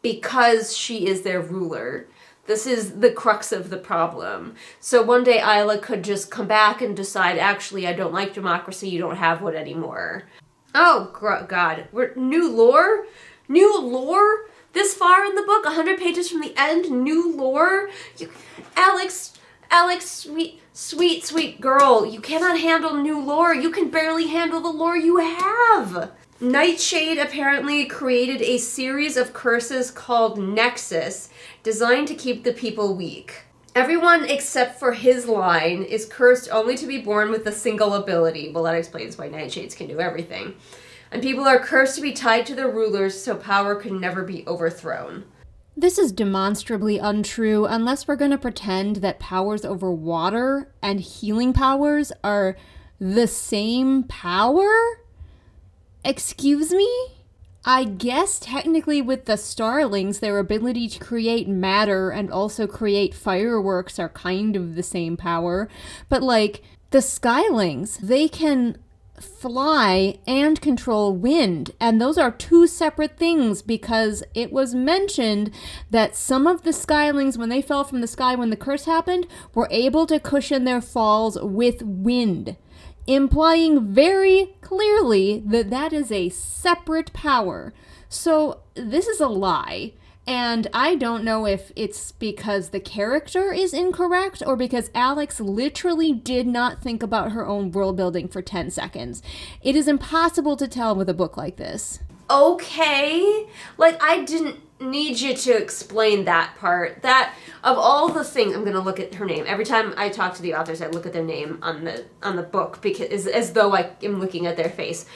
because she is their ruler. This is the crux of the problem. So one day Isla could just come back and decide, actually, I don't like democracy, you don't have one anymore. Oh, God. New lore? New lore? This far in the book, 100 pages from the end, new lore? Alex, sweet girl, you cannot handle new lore. You can barely handle the lore you have. Nightshade apparently created a series of curses called Nexus, designed to keep the people weak. Everyone except for his line is cursed only to be born with a single ability. Well, that explains why Nightshades can do everything. And people are cursed to be tied to their rulers so power can never be overthrown. This is demonstrably untrue unless we're going to pretend that powers over water and healing powers are the same power? Excuse me? I guess technically with the Starlings, their ability to create matter and also create fireworks are kind of the same power. But like, the Skylings, they can fly and control wind, and those are two separate things because it was mentioned that some of the Skylings, when they fell from the sky when the curse happened, were able to cushion their falls with wind, implying very clearly that that is a separate power. So this is a lie. And I don't know if it's because the character is incorrect or because Alex literally did not think about her own world building for 10 seconds. It is impossible to tell with a book like this. Okay. Like, I didn't need you to explain that part. That, of all the things, I'm going to look at her name. Every time I talk to the authors, I look at their name on the book, because as though I am looking at their face.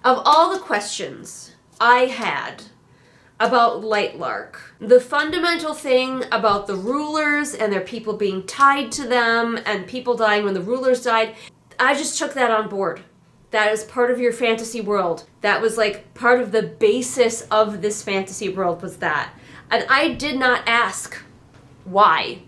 Of all the questions I had about Lightlark, the fundamental thing about the rulers and their people being tied to them and people dying when the rulers died, I just took that on board. That is part of your fantasy world. That was like part of the basis of this fantasy world, was that. And I did not ask why.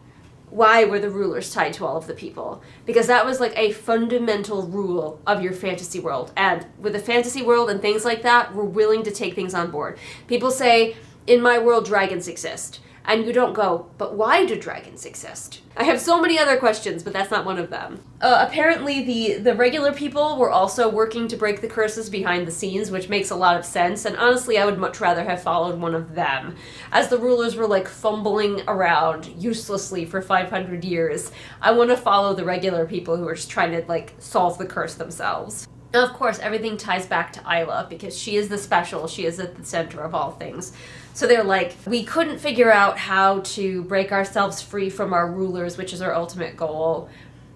Why were the rulers tied to all of the people? Because that was like a fundamental rule of your fantasy world. And with the fantasy world and things like that, we're willing to take things on board. People say, in my world, dragons exist. And you don't go, but why do dragons exist? I have so many other questions, but that's not one of them. Apparently, the regular people were also working to break the curses behind the scenes, which makes a lot of sense, and honestly, I would much rather have followed one of them. As the rulers were, like, fumbling around uselessly for 500 years, I want to follow the regular people who are just trying to, like, solve the curse themselves. Now, of course, everything ties back to Isla, because she is the special, she is at the center of all things. So they're like, we couldn't figure out how to break ourselves free from our rulers, which is our ultimate goal,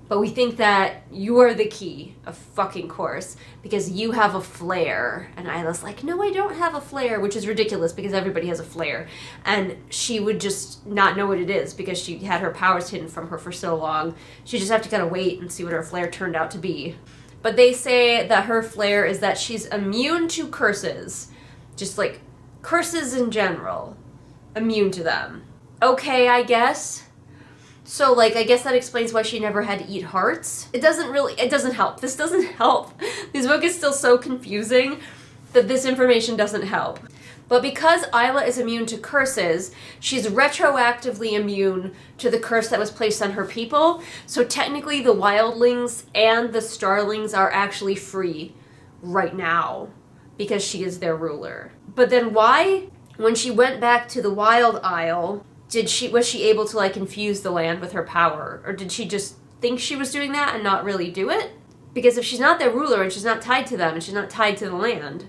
but we think that you are the key, of fucking course, because you have a flare. And Isla's like, no, I don't have a flare, which is ridiculous, because everybody has a flare. And she would just not know what it is, because she had her powers hidden from her for so long. She just have to kind of wait and see what her flare turned out to be. But they say that her flare is that she's immune to curses. Just like curses in general. Immune to them. Okay, I guess. So, like, I guess that explains why she never had to eat hearts. It doesn't help. This doesn't help. This book is still so confusing that this information doesn't help. But because Isla is immune to curses, she's retroactively immune to the curse that was placed on her people. So technically the wildlings and the starlings are actually free right now because she is their ruler. But then why, when she went back to the Wild Isle, was she able to, like, infuse the land with her power? Or did she just think she was doing that and not really do it? Because if she's not their ruler and she's not tied to them and she's not tied to the land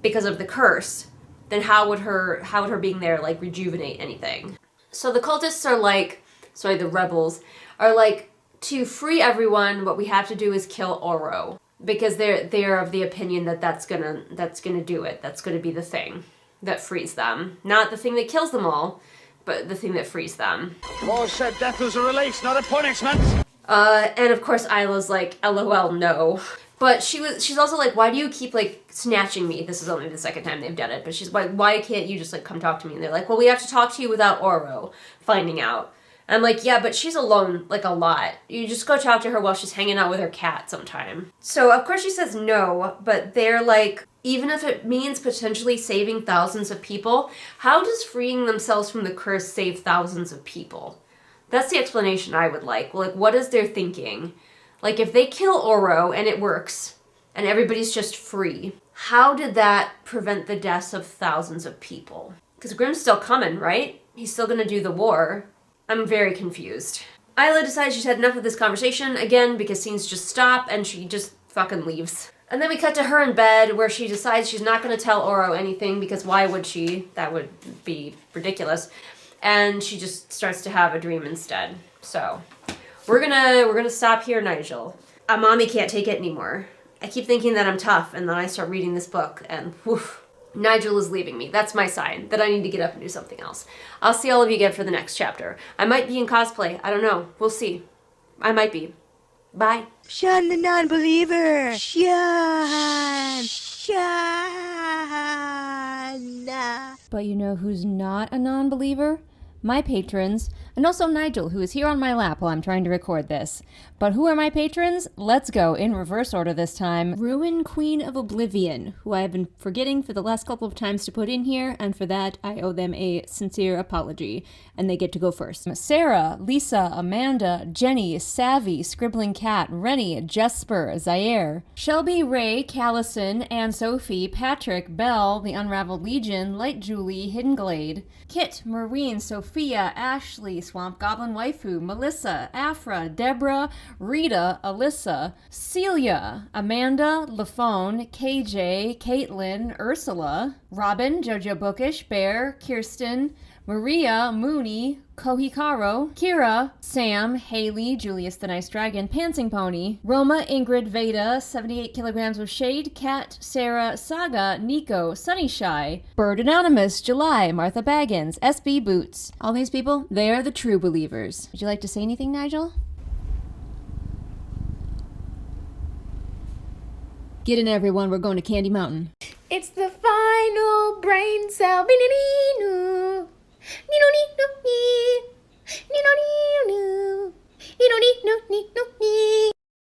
because of the curse, then how would her being there, like, rejuvenate anything? So the cultists are like, the rebels are like, to free everyone, what we have to do is kill Oro, because they're of the opinion that that's gonna do it. That's gonna be the thing that frees them, not the thing that kills them all, but the thing that frees them. Law said death was a release, not a punishment. And of course Isla's like, LOL, no. But she's also like, why do you keep, like, snatching me? This is only the second time they've done it, but she's like, why can't you just, like, come talk to me? And they're like, well, we have to talk to you without Oro finding out. And I'm like, yeah, but she's alone, like, a lot. You just go talk to her while she's hanging out with her cat sometime. So, of course she says no, but they're like, even if it means potentially saving thousands of people, how does freeing themselves from the curse save thousands of people? That's the explanation I would like. Well, like, what is their thinking? Like, if they kill Oro and it works, and everybody's just free, how did that prevent the deaths of thousands of people? Because Grimm's still coming, right? He's still gonna do the war. I'm very confused. Isla decides she's had enough of this conversation, again, because scenes just stop, and she just fucking leaves. And then we cut to her in bed, where she decides she's not gonna tell Oro anything, because why would she? That would be ridiculous. And she just starts to have a dream instead. So we're gonna stop here, Nigel. Mommy can't take it anymore. I keep thinking that I'm tough, and then I start reading this book, and woof, Nigel is leaving me. That's my sign that I need to get up and do something else. I'll see all of you again for the next chapter. I might be in cosplay. I don't know. We'll see. I might be. Bye. Shun the non-believer. Shun. But you know who's not a non-believer? My patrons, and also Nigel, who is here on my lap while I'm trying to record this. But who are my patrons? Let's go, in reverse order this time. Ruin Queen of Oblivion, who I have been forgetting for the last couple of times to put in here, and for that I owe them a sincere apology, and they get to go first. Sarah, Lisa, Amanda, Jenny, Savvy, Scribbling Cat, Rennie, Jesper, Zaire, Shelby, Ray, Callison, Anne Sophie, Patrick, Belle, The Unraveled Legion, Light Julie, Hidden Glade, Kit, Maureen, Sophie, Sophia, Ashley, Swamp Goblin Waifu, Melissa, Afra, Deborah, Rita, Alyssa, Celia, Amanda, LaFone, KJ, Caitlin, Ursula, Robin, Jojo Bookish, Bear, Kirsten, Maria, Mooney, Kohikaro, Kira, Sam, Haley, Julius the Nice Dragon, Pansing Pony, Roma, Ingrid, Veda, 78 kilograms of shade, Kat, Sarah, Saga, Nico, Sunny Shy, Bird Anonymous, July, Martha Baggins, SB Boots. All these people, they are the true believers. Would you like to say anything, Nigel? Get in, everyone. We're going to Candy Mountain. It's the final Braincell. Be-ni-ni-no. Ni-no-ni-no-ni. Ni-no-ni-no. Ni-no-ni-no-ni-no-ni.